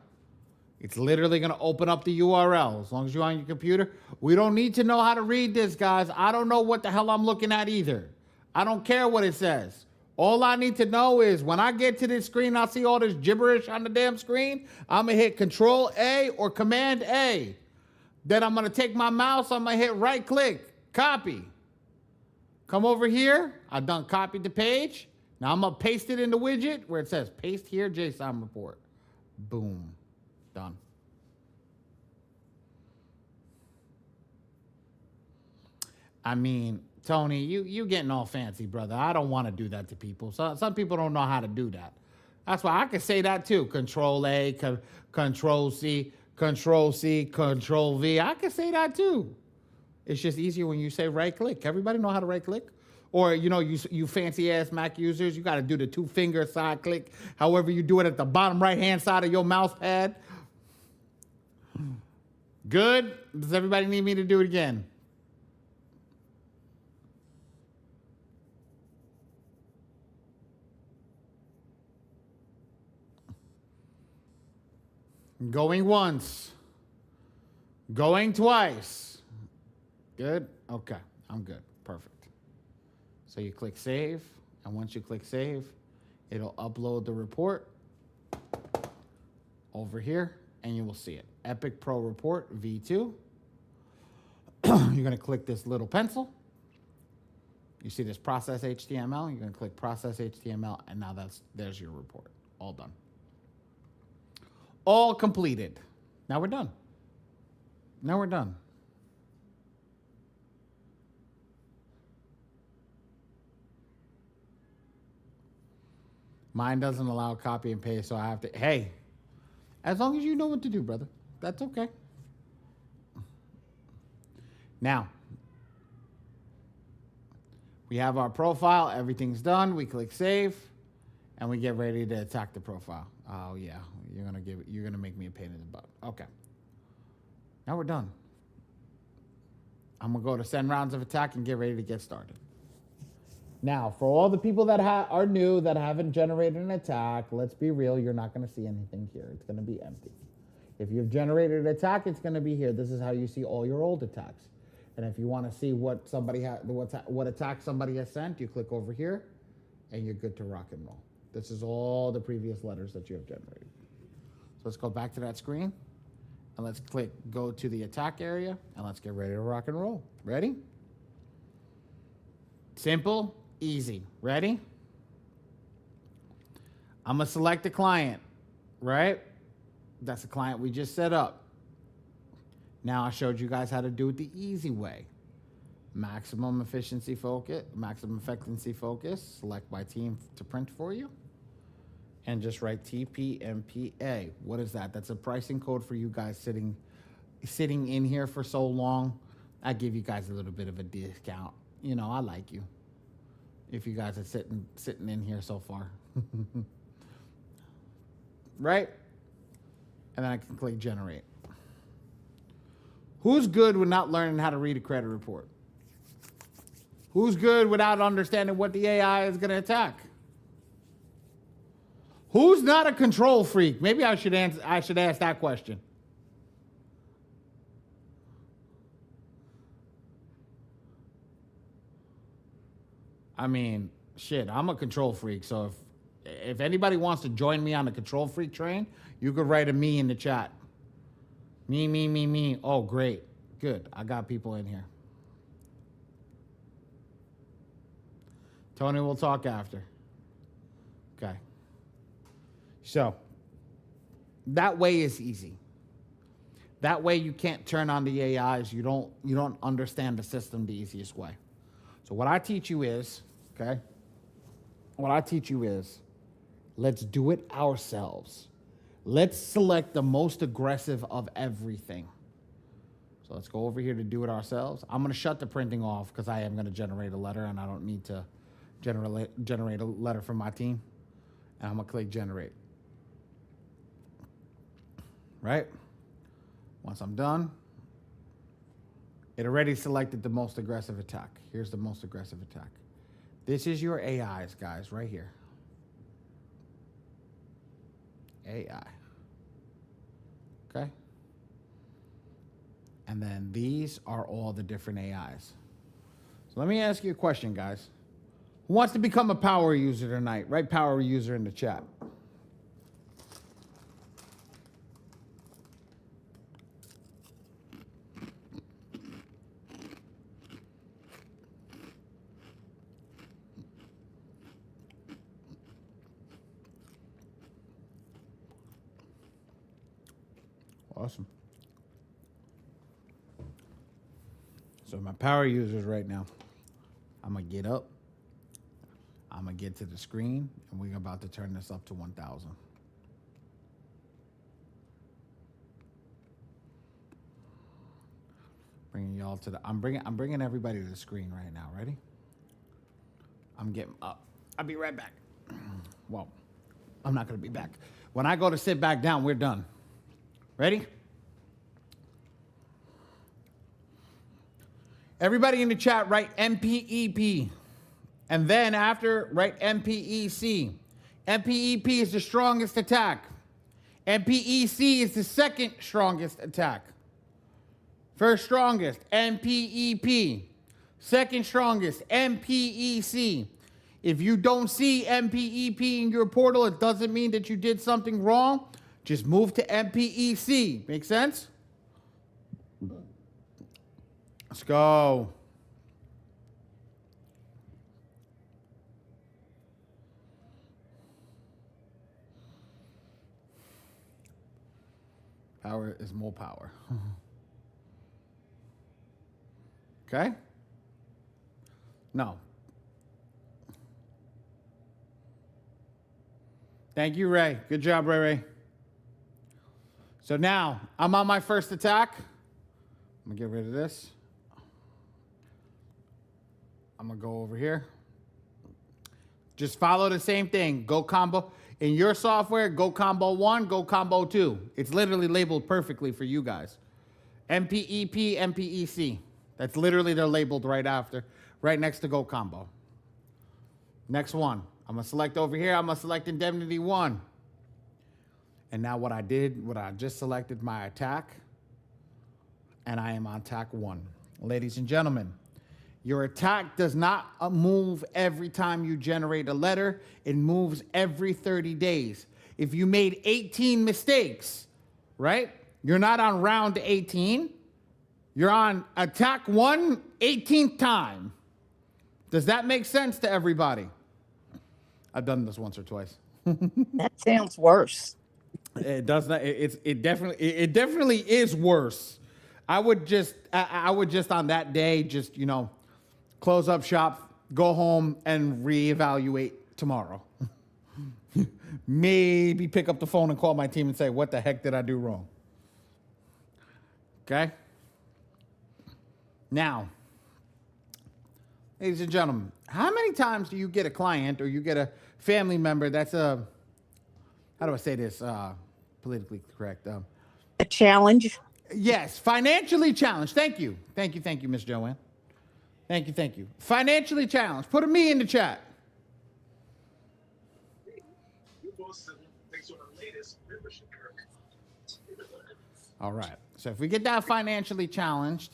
Speaker 1: It's literally going to open up the URL as long as you're on your computer. We don't need to know how to read this, guys. I don't know what the hell I'm looking at either. I don't care what it says. All I need to know is when I get to this screen, I'll see all this gibberish on the damn screen. I'm going to hit Control A or Command A. Then I'm going to take my mouse. I'm going to hit right click, copy. Come over here. I've done copied the page. Now I'm going to paste it in the widget where it says paste here, JSON report. Boom. Done. I mean, Tony, you getting all fancy, brother. I don't want to do that to people. So some people don't know how to do that. That's why I could say that too. Control A, Control C, Control C, Control V. I could say that too. It's just easier when you say right click. Everybody know how to right click? Or, you know, you fancy ass Mac users, you got to do the 2-finger side click. However you do it at the bottom right hand side of your mouse pad. Good? Does everybody need me to do it again? Going once. Going twice. Good? Okay, I'm good. Perfect. So you click save, and once you click save, it'll upload the report over here, and you will see it. Epic Pro Report V2. You're going to click this little pencil. You see this process HTML. You're going to click process HTML, and now there's your report. All done. All completed. Now we're done. Now we're done. Mine doesn't allow copy and paste, so I have to, hey, as long as you know what to do, brother, that's okay. Now, we have our profile, everything's done, we click save, and we get ready to attack the profile. Oh yeah, you're gonna make me a pain in the butt. Okay. Now we're done. I'm gonna go to send rounds of attack and get ready to get started. Now, for all the people that are new, that haven't generated an attack, let's be real, you're not going to see anything here. It's going to be empty. If you've generated an attack, it's going to be here. This is how you see all your old attacks. And if you want to see what attack somebody has sent, you click over here, and you're good to rock and roll. This is all the previous letters that you have generated. So let's go back to that screen, and let's click go to the attack area, and let's get ready to rock and roll. Ready? Simple. Easy. Ready? I'm going to select a client, right? That's the client we just set up. Now I showed you guys how to do it the easy way. Maximum efficiency focus, maximum effectiveness focus, select by team to print for you. And just write TPMPA. What is that? That's a pricing code for you guys sitting in here for so long. I give you guys a little bit of a discount. You know, I like you. If you guys are sitting in here so far. Right? And then I can click generate. Who's good with not learning how to read a credit report? Who's good without understanding what the AI is going to attack? Who's not a control freak? Maybe I should ask that question. I mean, shit, I'm a control freak. So if anybody wants to join me on the control freak train, you could write a me in the chat. Me. Oh, great. Good. I got people in here. Tony, we'll talk after. Okay. So that way is easy. That way you can't turn on the AIs. You don't understand the system the easiest way. So what I teach you is, okay? What I teach you is, let's do it ourselves. Let's select the most aggressive of everything. So let's go over here to do it ourselves. I'm going to shut the printing off because I am going to generate a letter and I don't need to generate a letter from my team. And I'm going to click generate. Right? Once I'm done, it already selected the most aggressive attack. Here's the most aggressive attack. This is your AIs, guys, right here. AI. Okay? And then these are all the different AIs. So let me ask you a question, guys. Who wants to become a power user tonight? Write power user in the chat. Awesome. So my power users right now, I'm going to get up. I'm going to get to the screen, and we're about to turn this up to 1,000. Bringing y'all to the, I'm bringing everybody to the screen right now. Ready? I'm getting up. I'll be right back. Well, I'm not going to be back. When I go to sit back down, we're done. Ready? Everybody in the chat, write MPEP. And then after, write MPEC. MPEP is the strongest attack. MPEC is the second strongest attack. First strongest, MPEP. Second strongest, MPEC. If you don't see MPEP in your portal, it doesn't mean that you did something wrong. Just move to MPEC. Make sense? Let's go. Power is more power. Okay? No. Thank you, Ray. Good job, Ray. So now, I'm on my first attack. I'm going to get rid of this. I'm going to go over here. Just follow the same thing. Go combo. In your software, go combo 1, go combo 2. It's literally labeled perfectly for you guys. MPEP, MPEC. That's literally, they're labeled right after, right next to go combo. Next one. I'm going to select over here. I'm going to select indemnity 1. And now what I just selected my attack. And I am on attack 1. Ladies and gentlemen, your attack does not move every time you generate a letter. It moves every 30 days. If you made 18 mistakes, right? You're not on round 18. You're on attack 1, 18th time. Does that make sense to everybody? I've done this once or twice.
Speaker 2: That sounds worse.
Speaker 1: It does not. It definitely is worse. I would just on that day just close up shop, go home, and reevaluate tomorrow. Maybe pick up the phone and call my team and say, what the heck did I do wrong? Okay? Now, ladies and gentlemen, how many times do you get a client or you get a family member that's how do I say this politically correct?
Speaker 2: A challenge.
Speaker 1: Yes, financially challenged. Thank you, Miss Joanne. Thank you. Financially challenged. Put a me in the chat. All right. So if we get that financially challenged,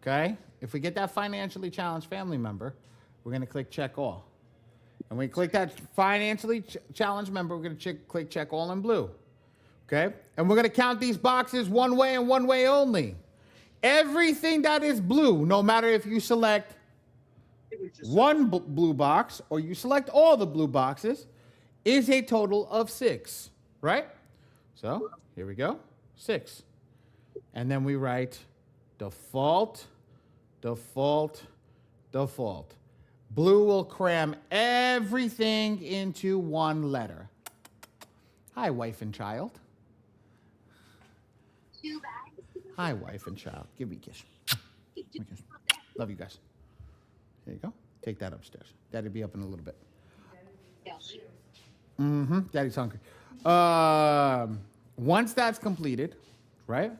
Speaker 1: okay? If we get that financially challenged family member, we're going to click check all. And we click that financially challenged member. We're going to click check all in blue. Okay? And we're going to count these boxes one way and one way only. Everything that is blue, no matter if you select one blue box or you select all the blue boxes, is a total of 6, right? So here we go, 6. And then we write default, default, default. Blue will cram everything into one letter. Hi, wife and child. Hi, wife and child. Give me a kiss. Give me a kiss. Love you guys. Here you go. Take that upstairs. Daddy'll be up in a little bit. Daddy's hungry. Once that's completed, right?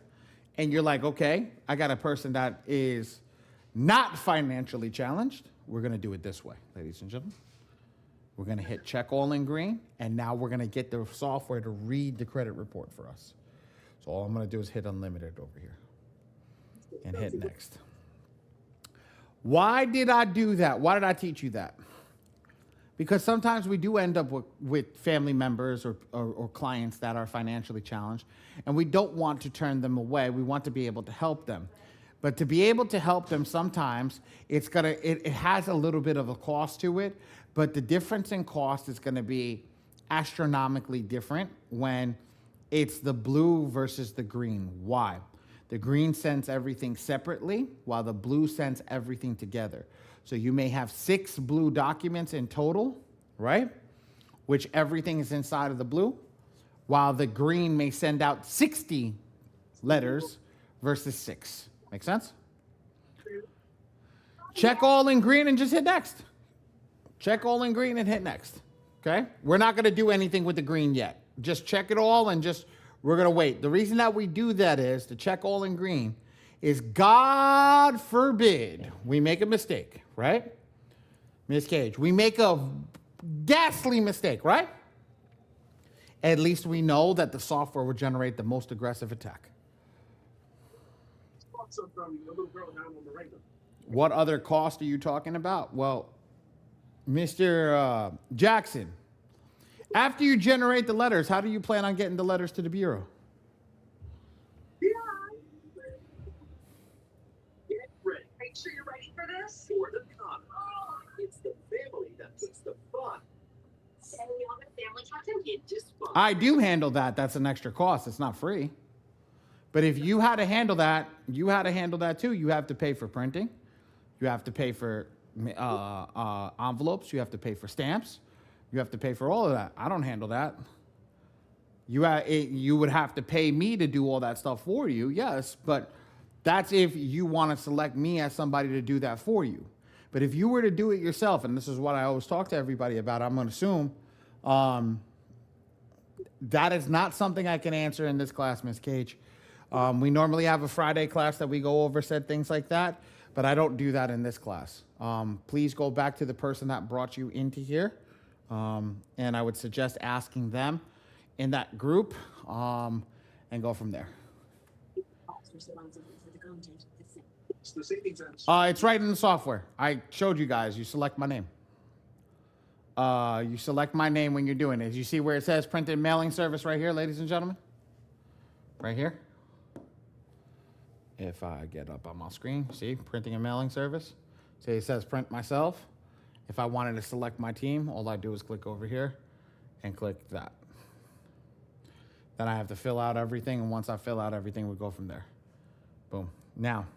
Speaker 1: And you're like, okay, I got a person that is not financially challenged. We're going to do it this way, ladies and gentlemen. We're going to hit check all in green. And now we're going to get the software to read the credit report for us. So all I'm going to do is hit unlimited over here and hit next. Why did I do that? Why did I teach you that? Because sometimes we do end up with family members or clients that are financially challenged, and we don't want to turn them away. We want to be able to help them. But to be able to help them, sometimes it has a little bit of a cost to it, but the difference in cost is going to be astronomically different when it's the blue versus the green. Why? The green sends everything separately, while the blue sends everything together. So you may have 6 blue documents in total, right? Which everything is inside of the blue, while the green may send out 60 letters versus 6. Make sense? Check all in green and just hit next. Check all in green and hit next. Okay? We're not going to do anything with the green yet. Just check it all and we're going to wait. The reason that we do that is to check all in green is God forbid we make a mistake, right? Miss Cage, we make a ghastly mistake, right? At least we know that the software will generate the most aggressive attack. What other cost are you talking about? Well, Mr. Jackson, after you generate the letters, how do you plan on getting the letters to the Bureau?
Speaker 8: Get ready. Make sure you're ready for this. For the con. It's the family that puts the fun. And we all have a family tattoo. It just fun.
Speaker 1: I do handle that. That's an extra cost. It's not free. But if you had to handle that, too. You have to pay for printing. You have to pay for envelopes. You have to pay for stamps. You have to pay for all of that. I don't handle that. You would have to pay me to do all that stuff for you, yes, but that's if you want to select me as somebody to do that for you. But if you were to do it yourself, and this is what I always talk to everybody about, I'm going to assume that is not something I can answer in this class, Ms. Cage. We normally have a Friday class that we go over said things like that, but I don't do that in this class. Please go back to the person that brought you into here, and I would suggest asking them in that group and go from there. It's right in the software. I showed you guys. You select my name. You select my name when you're doing it. You see where it says printed mailing service right here, ladies and gentlemen? Right here. If I get up on my screen, see, printing and mailing service. See, it says print myself. If I wanted to select my team, all I do is click over here and click that. Then I have to fill out everything, and once I fill out everything, we go from there. Boom. Now,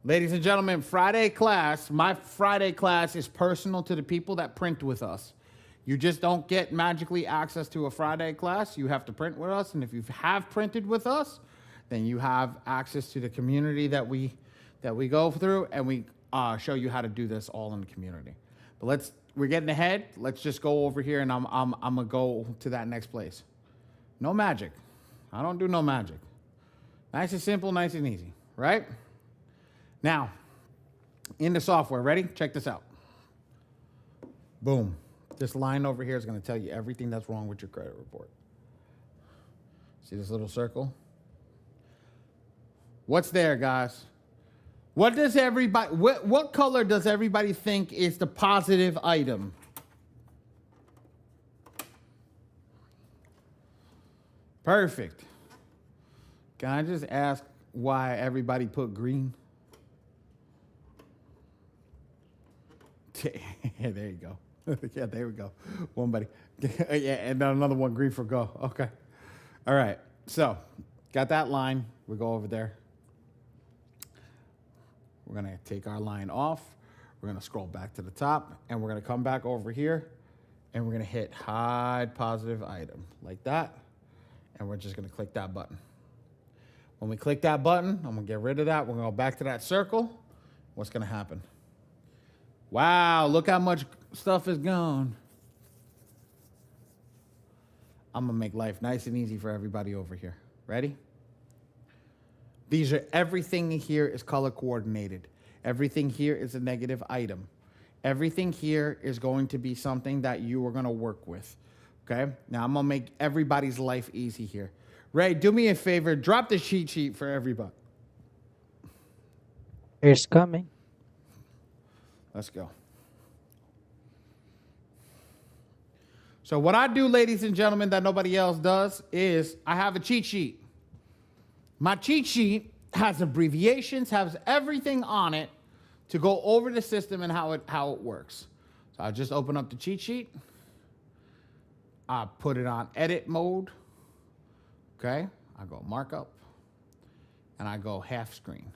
Speaker 1: ladies and gentlemen, Friday class, my Friday class is personal to the people that print with us. You just don't get magically access to a Friday class. You have to print with us, and if you have printed with us, then you have access to the community that we go through, and we show you how to do this all in the community. But we're getting ahead. Let's just go over here, and I'm gonna go to that next place. No magic. I don't do no magic. Nice and simple, nice and easy, right? Now, in the software, ready? Check this out. Boom. This line over here is going to tell you everything that's wrong with your credit report. See this little circle? What's there, guys? What color does everybody think is the positive item? Perfect. Can I just ask why everybody put green? Yeah, there you go. Yeah, there we go. One buddy. Yeah, and then another one green for go. Okay. All right. So, got that line. We go over there. We're going to take our line off. We're going to scroll back to the top, and we're going to come back over here, and we're going to hit hide positive item like that, and we're just going to click that button. When we click that button, I'm going to get rid of that. We're going to go back to that circle. What's going to happen? Wow, look how much stuff is gone. I'm going to make life nice and easy for everybody over here. Ready? Everything here is color coordinated. Everything here is a negative item. Everything here is going to be something that you are going to work with. Okay? Now I'm going to make everybody's life easy here. Ray, do me a favor. Drop the cheat sheet for everybody.
Speaker 7: It's coming.
Speaker 1: Let's go. So what I do, ladies and gentlemen, that nobody else does is I have a cheat sheet. My cheat sheet has abbreviations, has everything on it to go over the system and how it works. So I just open up the cheat sheet. I put it on edit mode. Okay. I go markup. And I go half screen.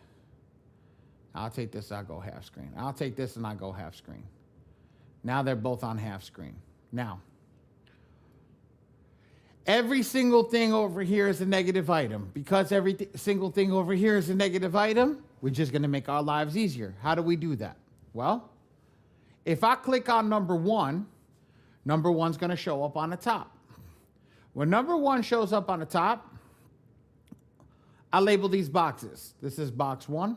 Speaker 1: I'll take this, I go half screen. I'll take this and I go half screen. Now they're both on half screen. Now, every single thing over here is a negative item. Because every single thing over here is a negative item, we're just going to make our lives easier. How do we do that? Well, if I click on number 1, number 1's going to show up on the top. When number 1 shows up on the top, I label these boxes. This is box 1,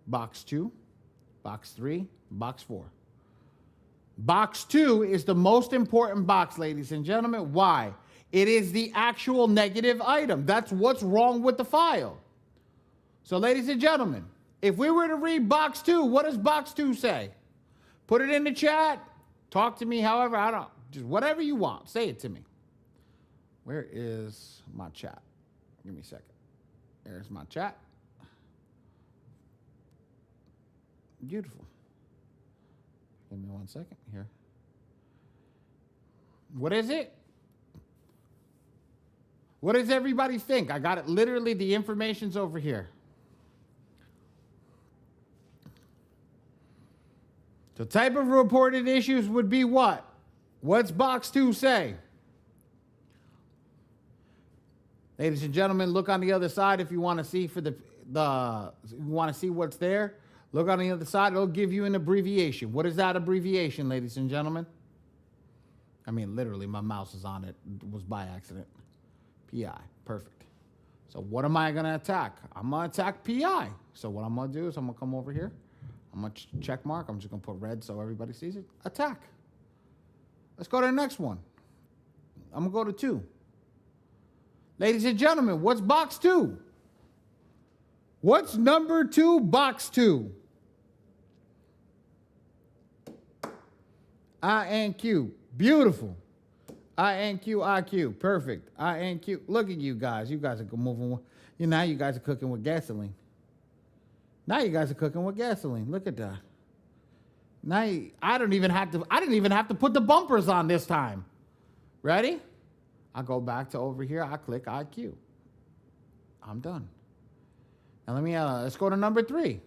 Speaker 1: box 2, box 3, box 4. Box 2 is the most important box, ladies and gentlemen. Why? It is the actual negative item. That's what's wrong with the file. So, ladies and gentlemen, if we were to read box 2, what does box 2 say? Put it in the chat. Talk to me however, just whatever you want. Say it to me. Where is my chat? Give me a second. There's my chat. Beautiful. Give me 1 second here. What is it? What does everybody think? I got it. Literally, the information's over here. The type of reported issues would be what? What's box 2 say? Ladies and gentlemen, look on the other side if you want to see you want to see what's there. Look on the other side. It'll give you an abbreviation. What is that abbreviation, ladies and gentlemen? I mean, literally, my mouse is on it. It was by accident. PI. Perfect. So what am I going to attack? I'm going to attack PI. So what I'm going to do is I'm going to come over here. I'm going to check mark. I'm just going to put red so everybody sees it. Attack. Let's go to the next one. I'm going to go to 2. Ladies and gentlemen, what's box 2? What's number 2, box 2? INQ. Beautiful. INQ. Perfect. INQ. Look at you guys. You guys are moving. Now you guys are cooking with gasoline. Look at that. Now I didn't even have to put the bumpers on this time. Ready? I go back to over here. I click IQ. I'm done. Now let's go to number 3.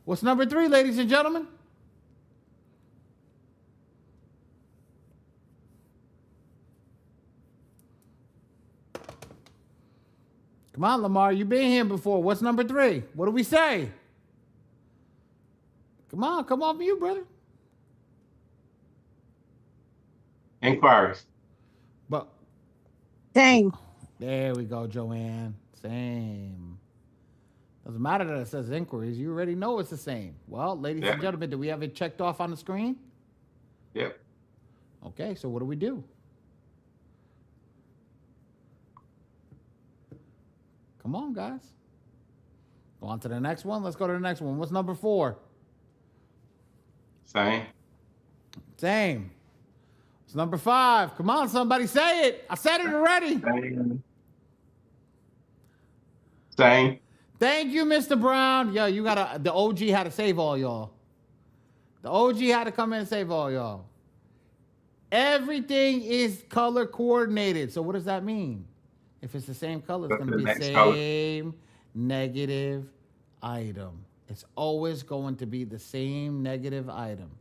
Speaker 1: What's number 3, ladies and gentlemen? Come on, Lamar, you've been here before. What's number 3? What do we say? Come on mute, brother.
Speaker 9: Inquiries.
Speaker 1: But
Speaker 2: Same.
Speaker 1: there we go, Joanne. Same. Doesn't matter that it says inquiries. You already know it's the same. Well, ladies and gentlemen, do we have it checked off on the screen?
Speaker 9: Yep.
Speaker 1: Okay, so what do we do? Come on, guys. Go on to the next one. Let's go to the next one. What's number 4?
Speaker 9: Same.
Speaker 1: It's number 5. Come on, somebody say it. I said it already.
Speaker 9: Same.
Speaker 1: Thank you, Mr. Brown. Yo, you gotta. The OG had to save all y'all. The OG had to come in and save all y'all. Everything is color coordinated. So what does that mean? If it's the same color, it's going to be the same negative item. It's always going to be the same negative item.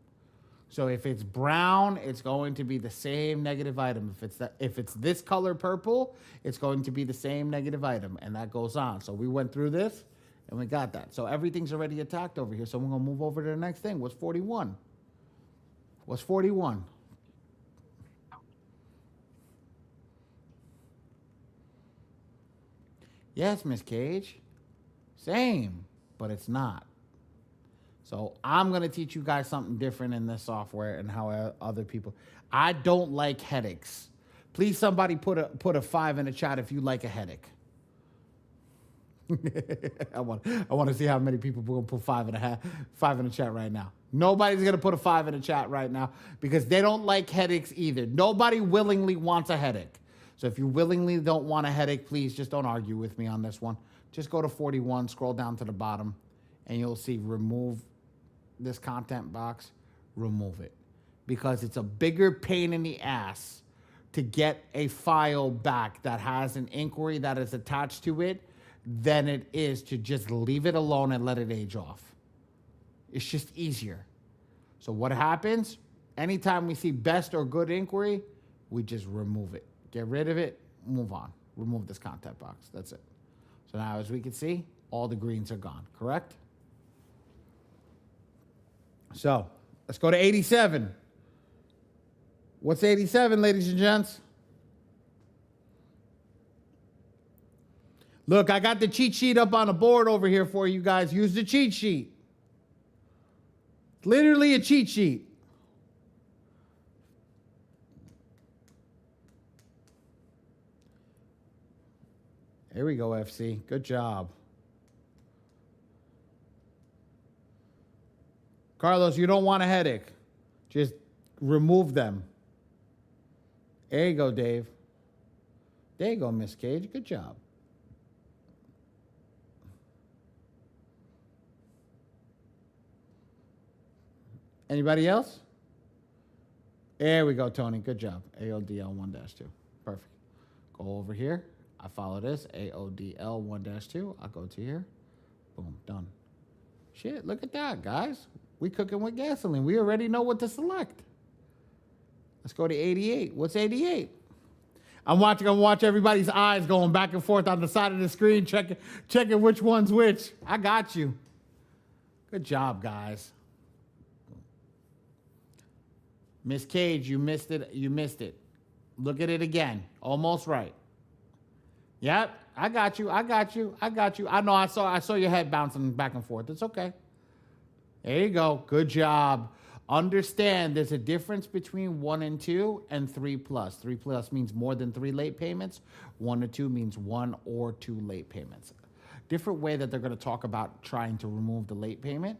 Speaker 1: So if it's brown, it's going to be the same negative item. If it's this color purple, it's going to be the same negative item, and that goes on. So we went through this, and we got that. So everything's already attacked over here. So we're going to move over to the next thing. What's 41? What's 41? Yes, Miss Cage. Same, but it's not. So I'm going to teach you guys something different in this software and how other people... I don't like headaches. Please, somebody put a 5 in the chat if you like a headache. I want to see how many people will put 5 in the chat right now. Nobody's going to put a 5 in the chat right now because they don't like headaches either. Nobody willingly wants a headache. So if you willingly don't want a headache, please just don't argue with me on this one. Just go to 41, scroll down to the bottom, and you'll see remove this content box. Remove it. Because it's a bigger pain in the ass to get a file back that has an inquiry that is attached to it than it is to just leave it alone and let it age off. It's just easier. So what happens? Anytime we see best or good inquiry, we just remove it. Get rid of it, move on. Remove this content box. That's it. So now, as we can see, all the greens are gone, correct? So let's go to 87. What's 87, ladies and gents? Look, I got the cheat sheet up on the board over here for you guys. Use the cheat sheet. It's literally a cheat sheet. Here we go, FC. Good job. Carlos, you don't want a headache. Just remove them. There you go, Dave. There you go, Miss Cage. Good job. Anybody else? There we go, Tony. Good job. AODL 1-2. Perfect. Go over here. I follow this, AODL 1-2. I'll go to here. Boom, done. Shit, look at that, guys. We cooking with gasoline. We already know what to select. Let's go to 88. What's 88? I'm watch everybody's eyes going back and forth on the side of the screen, checking which one's which. I got you. Good job, guys. Miss Cage, you missed it. You missed it. Look at it again. Almost right. Yep, I got you. I know I saw your head bouncing back and forth. It's okay. There you go. Good job. Understand there's a difference between 1 and 2 and 3 plus. 3 plus means more than 3 late payments. 1 or 2 means 1 or 2 late payments. Different way that they're going to talk about trying to remove the late payment.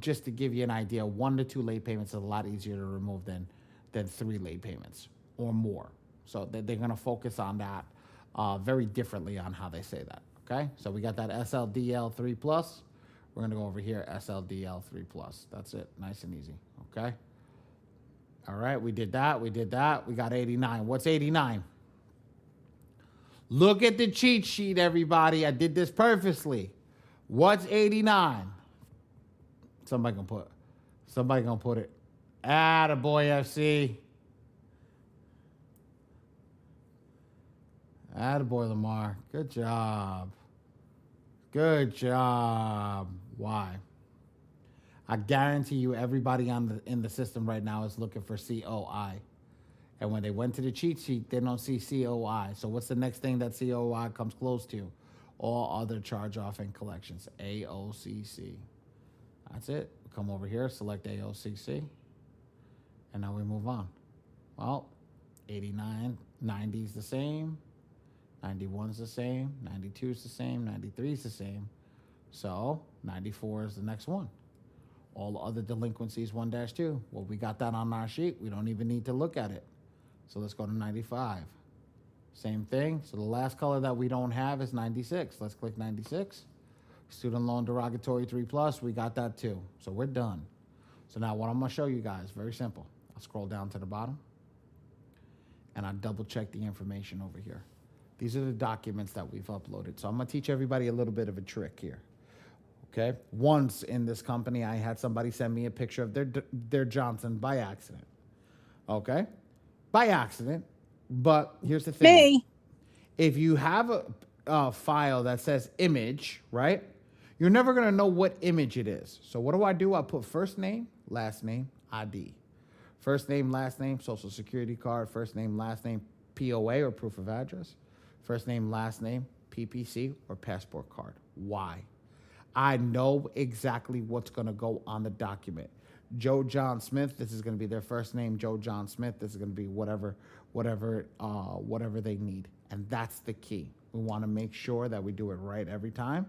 Speaker 1: Just to give you an idea, 1 to 2 late payments is a lot easier to remove than 3 late payments or more. So they're going to focus on that very differently on how they say that. Okay, so we got that SLDL 3 plus. We're going to go over here, SLDL 3 plus. That's it. Nice and easy. Okay. All right, we did that. We got 89. What's 89? Look at the cheat sheet, everybody. I did this purposely. What's 89? Somebody gonna put it. Attaboy, FC. Attaboy, Lamar. Good job. Good job. Why? I guarantee you everybody in the system right now is looking for COI. And when they went to the cheat sheet, they don't see COI. So what's the next thing that COI comes close to? All other charge-off and collections. AOCC. That's it. Come over here, select AOCC. And now we move on. Well, 89, 90 is the same. 91 is the same. 92 is the same. 93 is the same. So 94 is the next one. All other delinquencies 1-2. Well, we got that on our sheet. We don't even need to look at it. So let's go to 95. Same thing. So the last color that we don't have is 96. Let's click 96. Student loan derogatory 3+. We got that too. So we're done. So now what I'm going to show you guys, very simple. I'll scroll down to the bottom and I double check the information over here. These are the documents that we've uploaded. So I'm going to teach everybody a little bit of a trick here. Okay. Once in this company, I had somebody send me a picture of their Johnson by accident. Okay. By accident. But here's the thing.
Speaker 2: Me.
Speaker 1: If you have a file that says image, right? You're never going to know what image it is. So what do? I put first name, last name, ID. First name, last name, social security card, first name, last name, POA or proof of address. First name, last name, PPC or passport card. Why? I know exactly what's going to go on the document. Joe John Smith, this is going to be their first name. Joe John Smith, this is going to be whatever they need. And that's the key. We want to make sure that we do it right every time,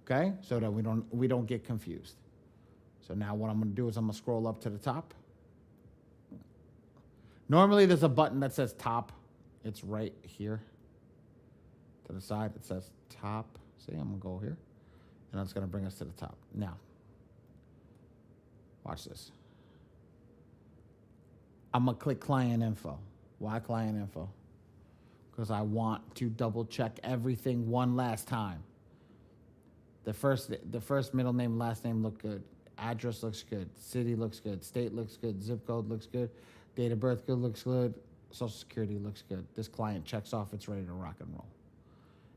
Speaker 1: okay? So that we don't get confused. So now what I'm going to do is I'm going to scroll up to the top. Normally there's a button that says top. It's right here. To the side, it says top. See, I'm going to go here. And that's going to bring us to the top. Now, watch this. I'm going to click client info. Why client info? Because I want to double check everything one last time. The first middle name, last name look good. Address looks good. City looks good. State looks good. Zip code looks good. Date of birth looks good. Social security looks good. This client checks off it's ready to rock and roll.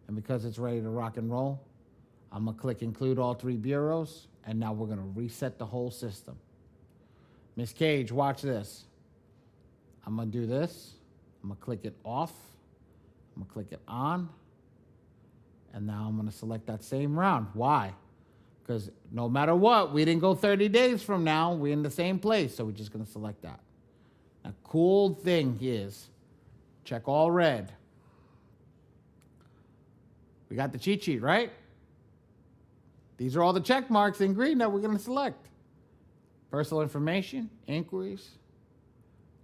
Speaker 1: And because it's ready to rock and roll, I'm going to click include all 3 bureaus, and now we're going to reset the whole system. Miss Cage, watch this. I'm going to do this. I'm going to click it off. I'm going to click it on. And now I'm going to select that same round. Why? Because no matter what, we didn't go 30 days from now. We're in the same place, so we're just going to select that. Now, cool thing is, check all red. We got the cheat sheet, right? These are all the check marks in green that we're going to select. Personal information, inquiries,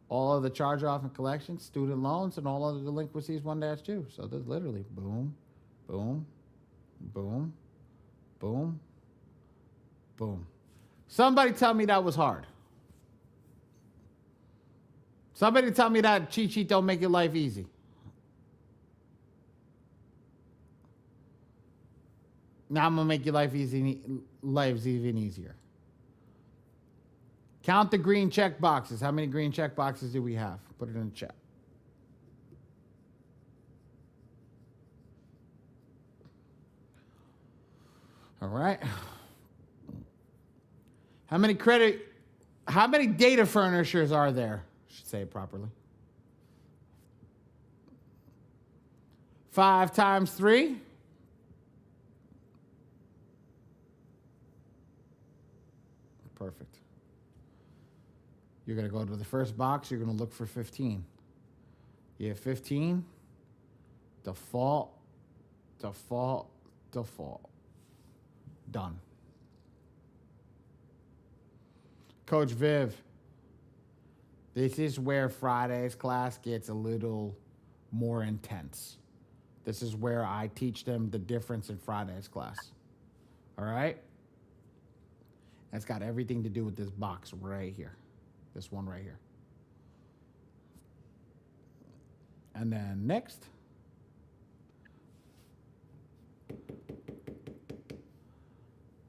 Speaker 1: all of the charge-off and collections, student loans, and all other delinquencies 1-2. So there's literally boom, boom, boom, boom, boom. Somebody tell me that was hard. Somebody tell me that cheat sheet don't make your life easy. Now I'm going to make your lives even easier. Count the green check boxes. How many green check boxes do we have? Put it in the chat. All right. How many data furnishers are there? I should say it properly. 5 times 3. Perfect. You're going to go to the first box. You're going to look for 15. You have 15. Default. Done. Coach Viv, this is where Friday's class gets a little more intense. This is where I teach them the difference in Friday's class. All right? That's got everything to do with this box right here. This one right here. And then next.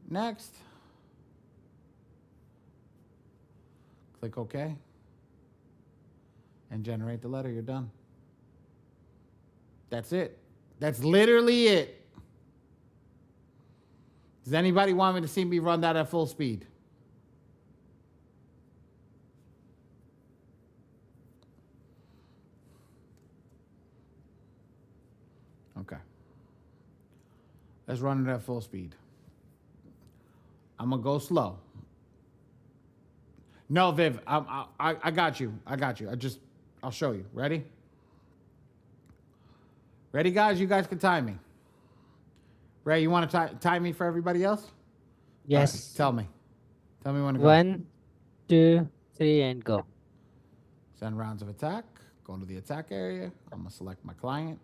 Speaker 1: Next. Click OK. And generate the letter. You're done. That's it. That's literally it. Does anybody want me to see me run that at full speed? Okay. Let's run it at full speed. I'm going to go slow. No, Viv, I got you. I'll show you. Ready? Ready, guys? You guys can time me. Ray, you want to time me for everybody else?
Speaker 7: Yes.
Speaker 1: Right, tell me. Tell me when to go.
Speaker 7: 1, 2, 3, and go.
Speaker 1: Send rounds of attack. Go to the attack area. I'm gonna select my client.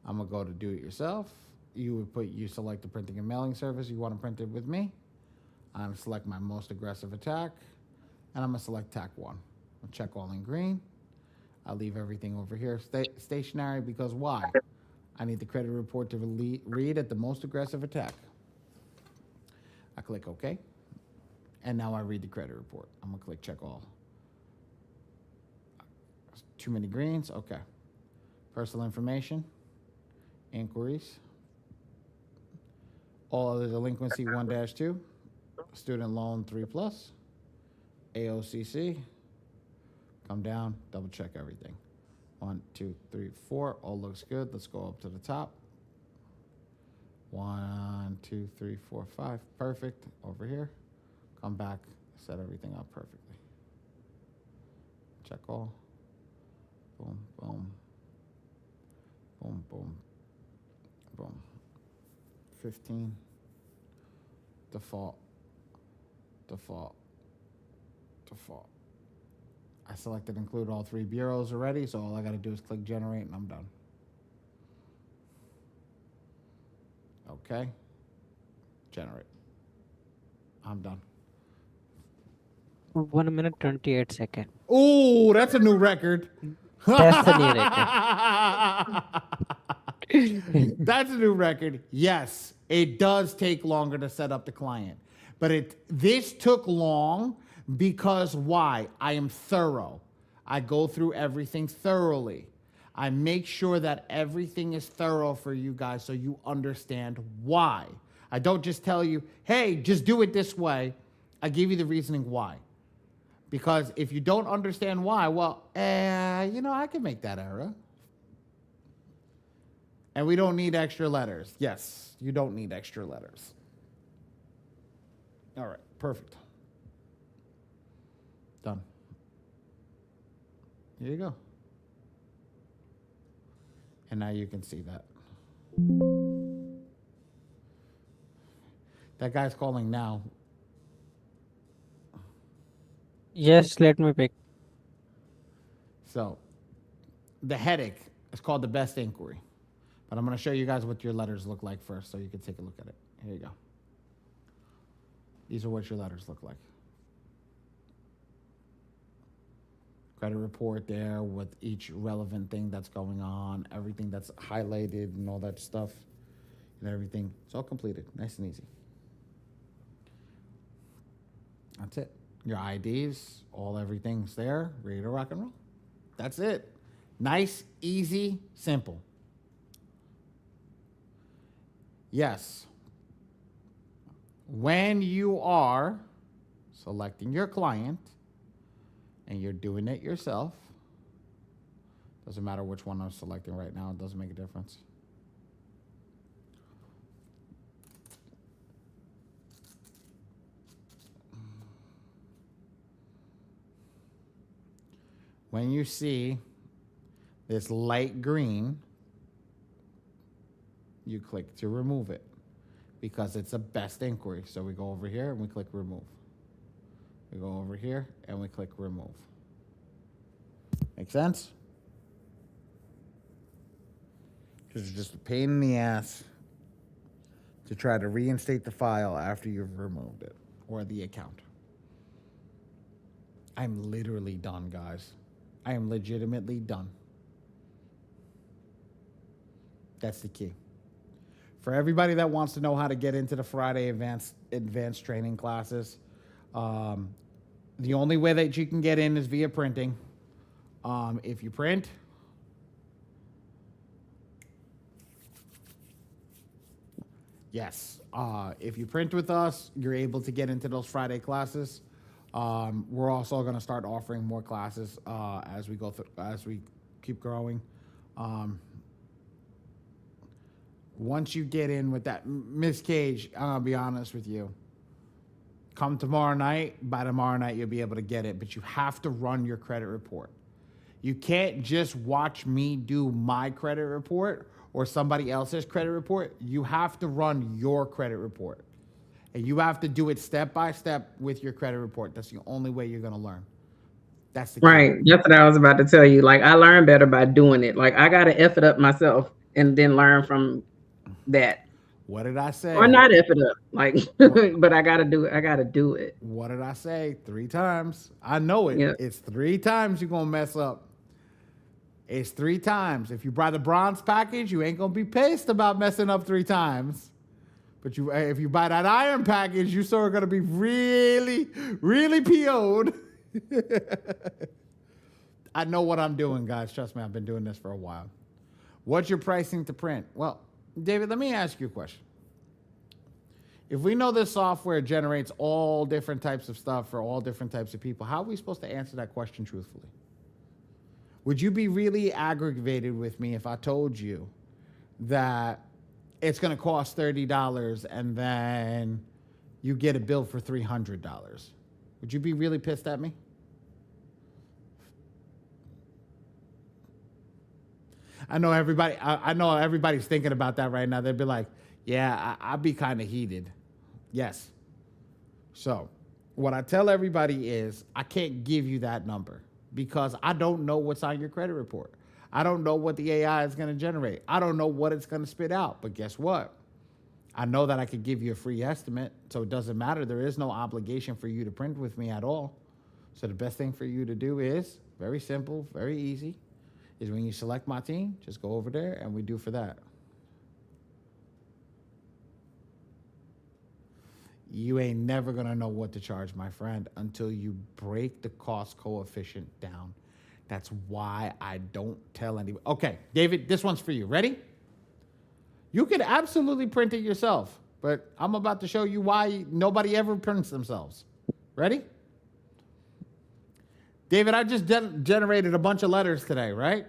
Speaker 1: I'm gonna go to do it yourself. You select the printing and mailing service you want to print it with me. I'm gonna select my most aggressive attack, and I'm gonna select tack 1. I'll check all in green. I'll leave everything over here stationary because why? I need the credit report to read at the most aggressive attack. I click OK. And now I read the credit report. I'm going to click check all. Too many greens? Okay. Personal information. Inquiries. All other delinquency 1-2. Student loan 3+. AOCC. Come down, double check everything. 1, 2, 3, 4. All looks good. Let's go up to the top. 1, 2, 3, 4, 5. Perfect. Over here. Come back. Set everything up perfectly. Check all. Boom, boom. Boom, boom. Boom. 15. Default. Default. Default. I selected include all 3 bureaus already, so all I got to do is click generate and I'm done. Okay. Generate. I'm done.
Speaker 7: 1 minute 28 seconds.
Speaker 1: Ooh, that's a new record.
Speaker 7: That's a new record.
Speaker 1: That's a new record. Yes, it does take longer to set up the client. But this took long because why? I am thorough. I go through everything thoroughly. I make sure that everything is thorough for you guys so you understand why. I don't just tell you, hey, just do it this way. I give you the reasoning why. Because if you don't understand why, well, I can make that error. And we don't need extra letters. Yes, you don't need extra letters. All right, perfect. Done. Here you go. And now you can see that. That guy's calling now.
Speaker 7: Yes, let me pick.
Speaker 1: So, the headache is called the best inquiry. But I'm going to show you guys what your letters look like first so you can take a look at it. Here you go. These are what your letters look like. Credit report there with each relevant thing that's going on, everything that's highlighted and all that stuff and everything. It's all completed. Nice and easy. That's it. Your IDs, everything's there, ready to rock and roll. That's it. Nice, easy, simple. Yes. When you are selecting your client and you're doing it yourself, doesn't matter which one I'm selecting right now, it doesn't make a difference. When you see this light green, you click to remove it because it's a best inquiry. So we go over here and we click remove. We go over here and we click remove. Make sense? Because it's just a pain in the ass to try to reinstate the file after you've removed it or the account. I'm literally done, guys. I am legitimately done. That's the key. For everybody that wants to know how to get into the Friday advanced training classes, the only way that you can get in is via printing. If you print, yes. If you print with us, you're able to get into those Friday classes. We're also going to start offering more classes as we go through, as we keep growing. Once you get in with that, Miss Cage, I'm gonna be honest with you. Come tomorrow night. By tomorrow night, you'll be able to get it, but you have to run your credit report. You can't just watch me do my credit report or somebody else's credit report. You have to run your credit report. And you have to do it step by step with your credit report. That's the only way you're going to learn. That's the key.
Speaker 5: Right. That's what I was about to tell you. Like, I learn better by doing it. Like, I got to F it up myself and then learn from that.
Speaker 1: What did I say?
Speaker 5: Or not F it up. Like, but I got to do it. I got to do it.
Speaker 1: What did I say? 3 times. I know it.
Speaker 5: Yep.
Speaker 1: It's 3 times you're going to mess up. It's 3 times. If you buy the bronze package, you ain't going to be pissed about messing up 3 times. But if you buy that iron package, you sort of going to be really, really PO'd. I know what I'm doing, guys. Trust me, I've been doing this for a while. What's your pricing to print? Well, David, let me ask you a question. If we know this software generates all different types of stuff for all different types of people, how are we supposed to answer that question truthfully? Would you be really aggravated with me if I told you that it's going to cost $30 and then you get a bill for $300? Would you be really pissed at me? I know everybody's thinking about that right now. They'd be like, yeah, I'd be kind of heated. Yes. So what I tell everybody is I can't give you that number because I don't know what's on your credit report. I don't know what the AI is going to generate. I don't know what it's going to spit out. But guess what? I know that I could give you a free estimate, so it doesn't matter. There is no obligation for you to print with me at all. So the best thing for you to do is very simple, very easy, is when you select my team, just go over there and we do for that. You ain't never going to know what to charge, my friend, until you break the cost coefficient down. That's why I don't tell anyone. Okay, David, this one's for you. Ready? You could absolutely print it yourself, but I'm about to show you why nobody ever prints themselves. Ready? David, I just generated a bunch of letters today, right?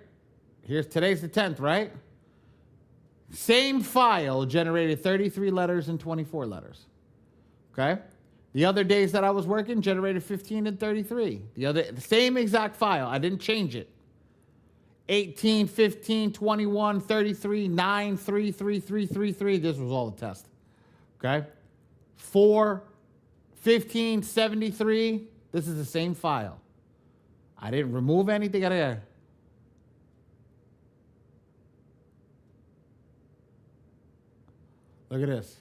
Speaker 1: Today's the 10th, right? Same file generated 33 letters and 24 letters. Okay? The other days that I was working generated 15 and 33. The same exact file. I didn't change it. 18, 15, 21, 33, 9, 3, 3, 3, 3, 3. This was all the test. Okay? 4, 15, 73. This is the same file. I didn't remove anything out of there. Look at this.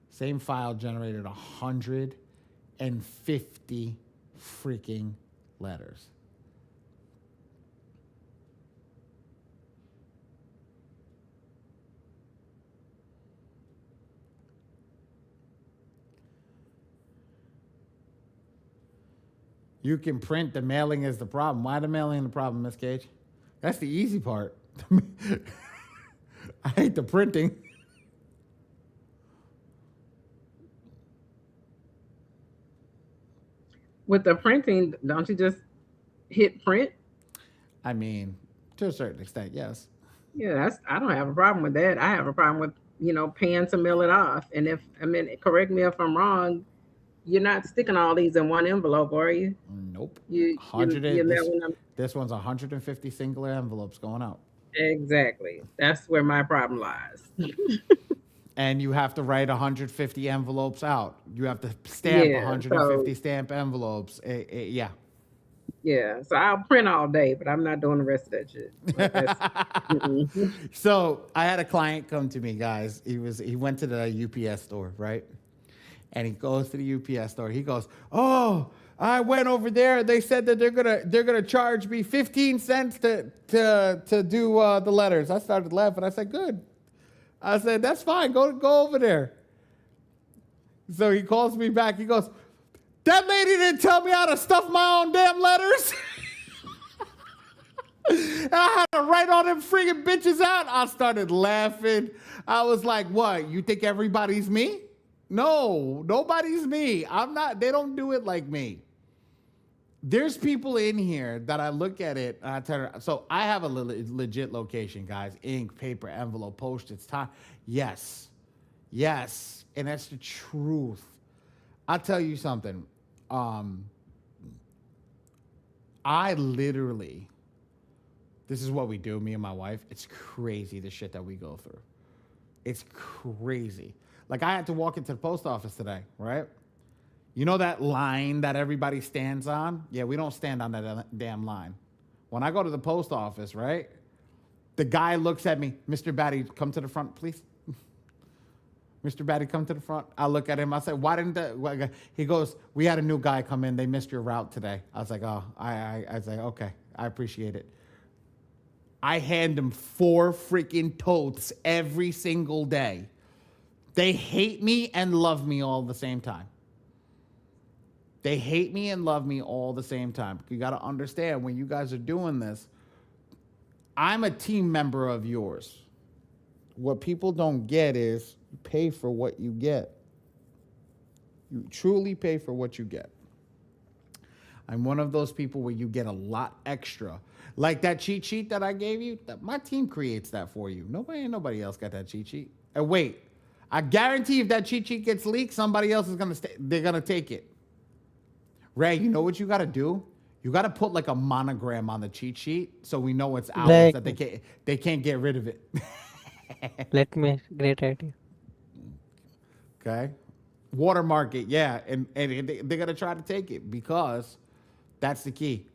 Speaker 1: Same file generated 150 freaking letters. You can print. The mailing is the problem. Why the mailing the problem, Miss Cage? That's the easy part. I hate the printing.
Speaker 5: With the printing, don't you just hit print?
Speaker 1: I mean, to a certain extent, yes.
Speaker 5: Yeah, I don't have a problem with that. I have a problem with, paying to mail it off. And correct me if I'm wrong, you're not sticking all these in one envelope, are you?
Speaker 1: Nope.
Speaker 5: This
Speaker 1: one's 150 singular envelopes going out.
Speaker 5: Exactly. That's where my problem lies.
Speaker 1: And you have to write 150 envelopes out. You have to stamp 150 stamp envelopes. Yeah.
Speaker 5: Yeah. So I'll print all day, but I'm not doing the rest of that shit.
Speaker 1: So I had a client come to me, guys. He went to the UPS store, right? And he goes to the UPS store. He goes, "Oh, I went over there. They said that they're gonna charge me 15 cents to do the letters." I started laughing. I said, "Good." I said, "That's fine. Go over there." So he calls me back. He goes, "That lady didn't tell me how to stuff my own damn letters." And I had to write all them friggin' bitches out. I started laughing. I was like, "What? You think everybody's me?" No, nobody's me. I'm not. They don't do it like me. There's people in here that I look at it and I tell her, so I have a legit location, guys. Ink, paper, envelope, postage, time. Yes. And that's the truth. I'll tell you something. I literally, this is what we do, me and my wife. It's crazy the shit that we go through. It's crazy. Like I had to walk into the post office today, right? You know that line that everybody stands on? Yeah, we don't stand on that damn line. When I go to the post office, right? The guy looks at me, Mr. Badi, come to the front, please. Mr. Badi, come to the front. I look at him. I said, why didn't the... He goes, we had a new guy come in. They missed your route today. I was like, oh, I was like, okay, I appreciate it. I hand him 4 freaking totes every single day. They hate me and love me all at the same time. They hate me and love me all the same time. You got to understand when you guys are doing this, I'm a team member of yours. What people don't get is you pay for what you get. You truly pay for what you get. I'm one of those people where you get a lot extra. Like that cheat sheet that I gave you, my team creates that for you. Nobody else got that cheat sheet. And wait, I guarantee if that cheat sheet gets leaked, somebody else is they're gonna take it. Ray, you know what you gotta do? You gotta put like a monogram on the cheat sheet so we know it's ours,
Speaker 7: Like,
Speaker 1: that they can't get rid of it.
Speaker 7: let me great idea.
Speaker 1: Okay, watermark it, yeah, and they're gonna try to take it because that's the key.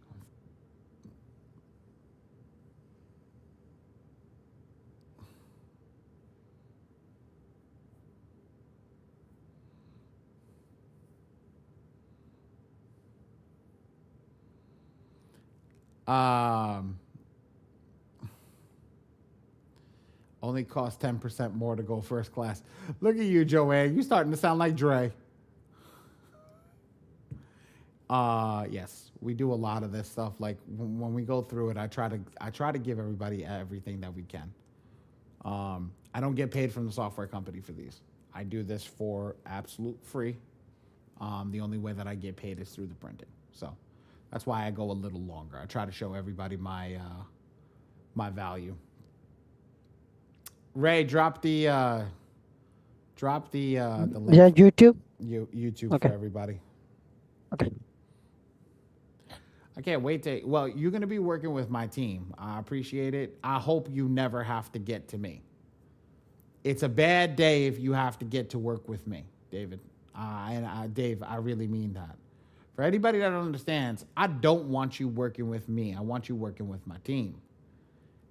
Speaker 1: Only costs 10% more to go first class. Look at you, Joanne. You starting to sound like Dre. Yes, we do a lot of this stuff. Like when we go through it, I try to give everybody everything that we can. I don't get paid from the software company for these. I do this for absolute free. The only way that I get paid is through the printing. So that's why I go a little longer. I try to show everybody my my value. Ray, drop the link.
Speaker 7: Yeah, YouTube.
Speaker 1: YouTube
Speaker 7: Okay.
Speaker 1: for everybody.
Speaker 7: Okay.
Speaker 1: I can't wait to. Well, you're going to be working with my team. I appreciate it. I hope you never have to get to me. It's a bad day if you have to get to work with me, David. Dave, I really mean that. For anybody that understands, I don't want you working with me. I want you working with my team.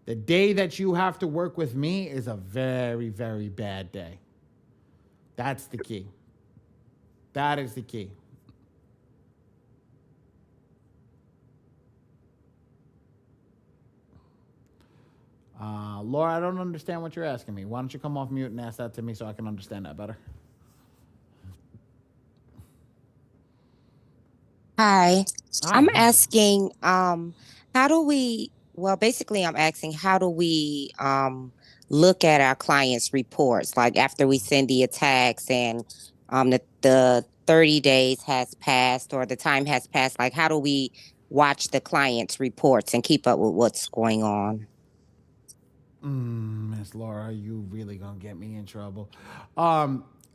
Speaker 1: The day that you have to work with me is a very, very bad day. That's the key. That is the key. Laura, I don't understand what you're asking me. Why don't you come off mute and ask that to me so I can understand that better?
Speaker 10: Hi.
Speaker 1: Hi.
Speaker 10: I'm asking, how do we, well, basically I'm asking, how do we look at our clients' reports? Like after we send the attacks and the 30 days has passed or the time has passed, like how do we watch the clients' reports and keep up with what's going on?
Speaker 1: Miss Laura, you really gonna get me in trouble.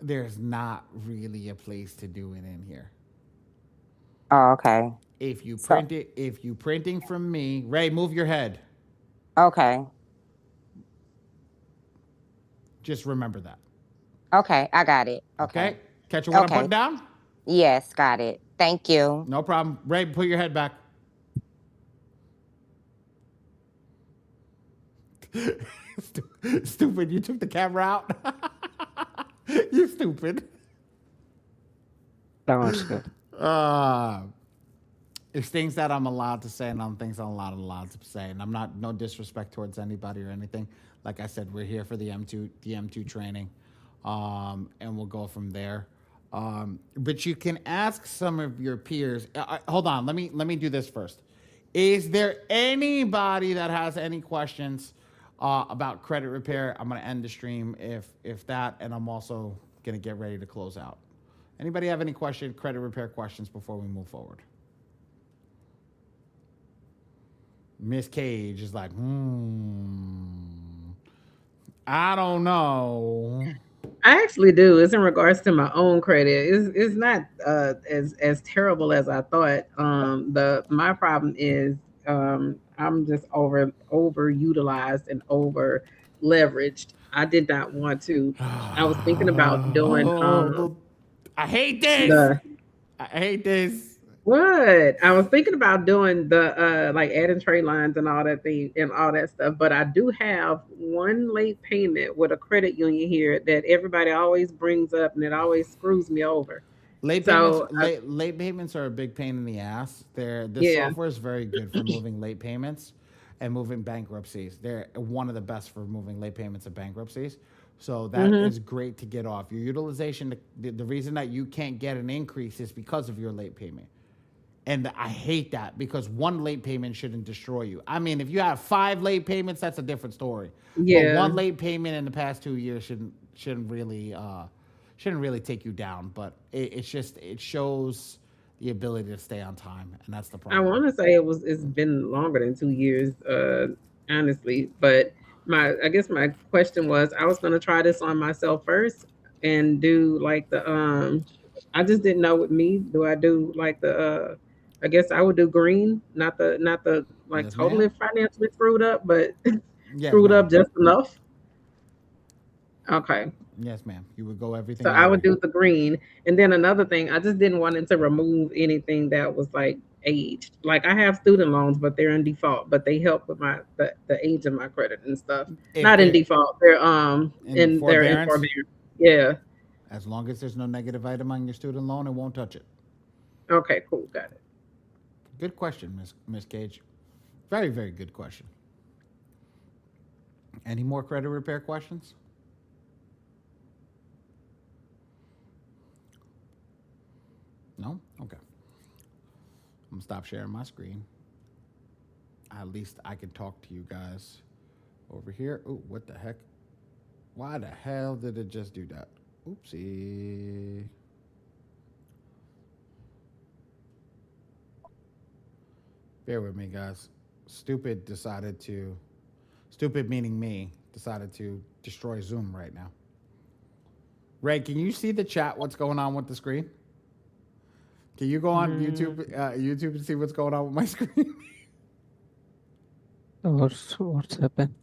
Speaker 1: There's not really a place to do it in here.
Speaker 10: Oh, okay.
Speaker 1: If you
Speaker 10: So,
Speaker 1: print it, if you printing from me, Ray, move your head.
Speaker 10: okay.
Speaker 1: Just remember that.
Speaker 10: Okay, I got it.
Speaker 1: Okay?
Speaker 10: Okay.
Speaker 1: Catch what I'm
Speaker 10: Okay.
Speaker 1: putting down?
Speaker 10: Yes, got it. Thank you.
Speaker 1: No problem. Ray, put your head back. Stupid. You took the camera out. You stupid.
Speaker 7: Sounds good.
Speaker 1: It's things that I'm allowed to say and other things I'm not allowed to say. And I'm not, no disrespect towards anybody or anything. Like I said, we're here for the M2 training. And we'll go from there. But you can ask some of your peers. Hold on, let me do this first. Is there anybody that has any questions about credit repair? I'm gonna end the stream if that, and I'm also gonna get ready to close out. Anybody have any credit repair questions before we move forward? Miss Cage is like, I don't know.
Speaker 5: I actually do. It's in regards to my own credit. It's not as terrible as I thought. My problem is I'm just overutilized and over leveraged. I did not want to. I was thinking about doing
Speaker 1: I hate this.
Speaker 5: the
Speaker 1: I hate this.
Speaker 5: what? I was thinking about doing the like adding trade lines and all that thing and all that stuff, but I do have one late payment with a credit union here that everybody always brings up and it always screws me over.
Speaker 1: Late payments,
Speaker 5: So
Speaker 1: late payments are a big pain in the ass. The
Speaker 5: yeah.
Speaker 1: software is very good for moving late payments and moving bankruptcies. They're one of the best for moving late payments and bankruptcies. So that
Speaker 5: Mhm.
Speaker 1: is great to get off. Your utilization, the reason that you can't get an increase is because of your late payment. And I hate that because one late payment shouldn't destroy you. I mean, if you have 5 late payments, that's a different story. But
Speaker 5: Yeah.
Speaker 1: one late payment in the past 2 years shouldn't really take you down. But it shows the ability to stay on time, and that's the
Speaker 5: I
Speaker 1: problem.
Speaker 5: want to say it's been longer than 2 years, honestly. But I guess my question was I was gonna try this on myself first and do like the I just didn't know with me. Do I do like the I guess I would do green, not the like
Speaker 1: Yes,
Speaker 5: totally
Speaker 1: ma'am.
Speaker 5: financially screwed up, but
Speaker 1: Yes,
Speaker 5: screwed
Speaker 1: ma'am.
Speaker 5: up just enough. Okay.
Speaker 1: Yes, ma'am. You would go everything
Speaker 5: So
Speaker 1: your
Speaker 5: I would
Speaker 1: way.
Speaker 5: do the green. And then another thing, I just didn't want it to remove anything that was like aged. Like I have student loans, but they're in default, but they help with the age of my credit and stuff.
Speaker 1: If
Speaker 5: Not in
Speaker 1: they're
Speaker 5: default. They're
Speaker 1: in
Speaker 5: they're in
Speaker 1: forbearance,
Speaker 5: forbearance. Yeah.
Speaker 1: as long as there's no negative item on your student loan, it won't touch it.
Speaker 5: Okay, cool. Got it.
Speaker 1: Good question, Miss Cage. Very, very good question. Any more credit repair questions? No? Okay. I'm gonna stop sharing my screen. At least I can talk to you guys over here. Ooh, what the heck? Why the hell did it just do that? Oopsie. Bear with me, guys. Stupid meaning me, decided to destroy Zoom right now. Ray, can you see the chat? What's going on with the screen? Can you go on YouTube and see what's going on with my screen?
Speaker 7: What's happened?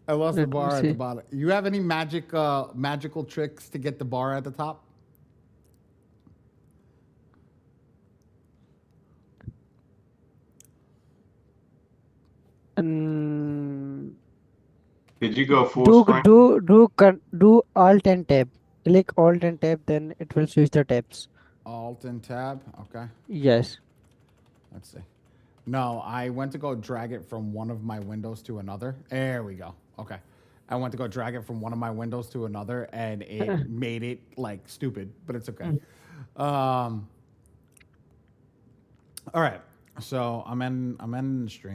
Speaker 1: I lost the
Speaker 7: Let me
Speaker 1: bar at the
Speaker 7: see.
Speaker 1: bottom. You have any magical tricks to get the bar at the top?
Speaker 7: Um,
Speaker 9: Did you go full
Speaker 7: do
Speaker 9: screen?
Speaker 7: do Alt and Tab. Click Alt and Tab, then it will switch the tabs.
Speaker 1: Alt and Tab. Okay.
Speaker 7: Yes.
Speaker 1: Let's see. No, I went to go drag it from one of my windows to another. There we go. Okay. I went to go drag it from one of my windows to another, and it made it like stupid, but it's okay. All right. So I'm in the stream.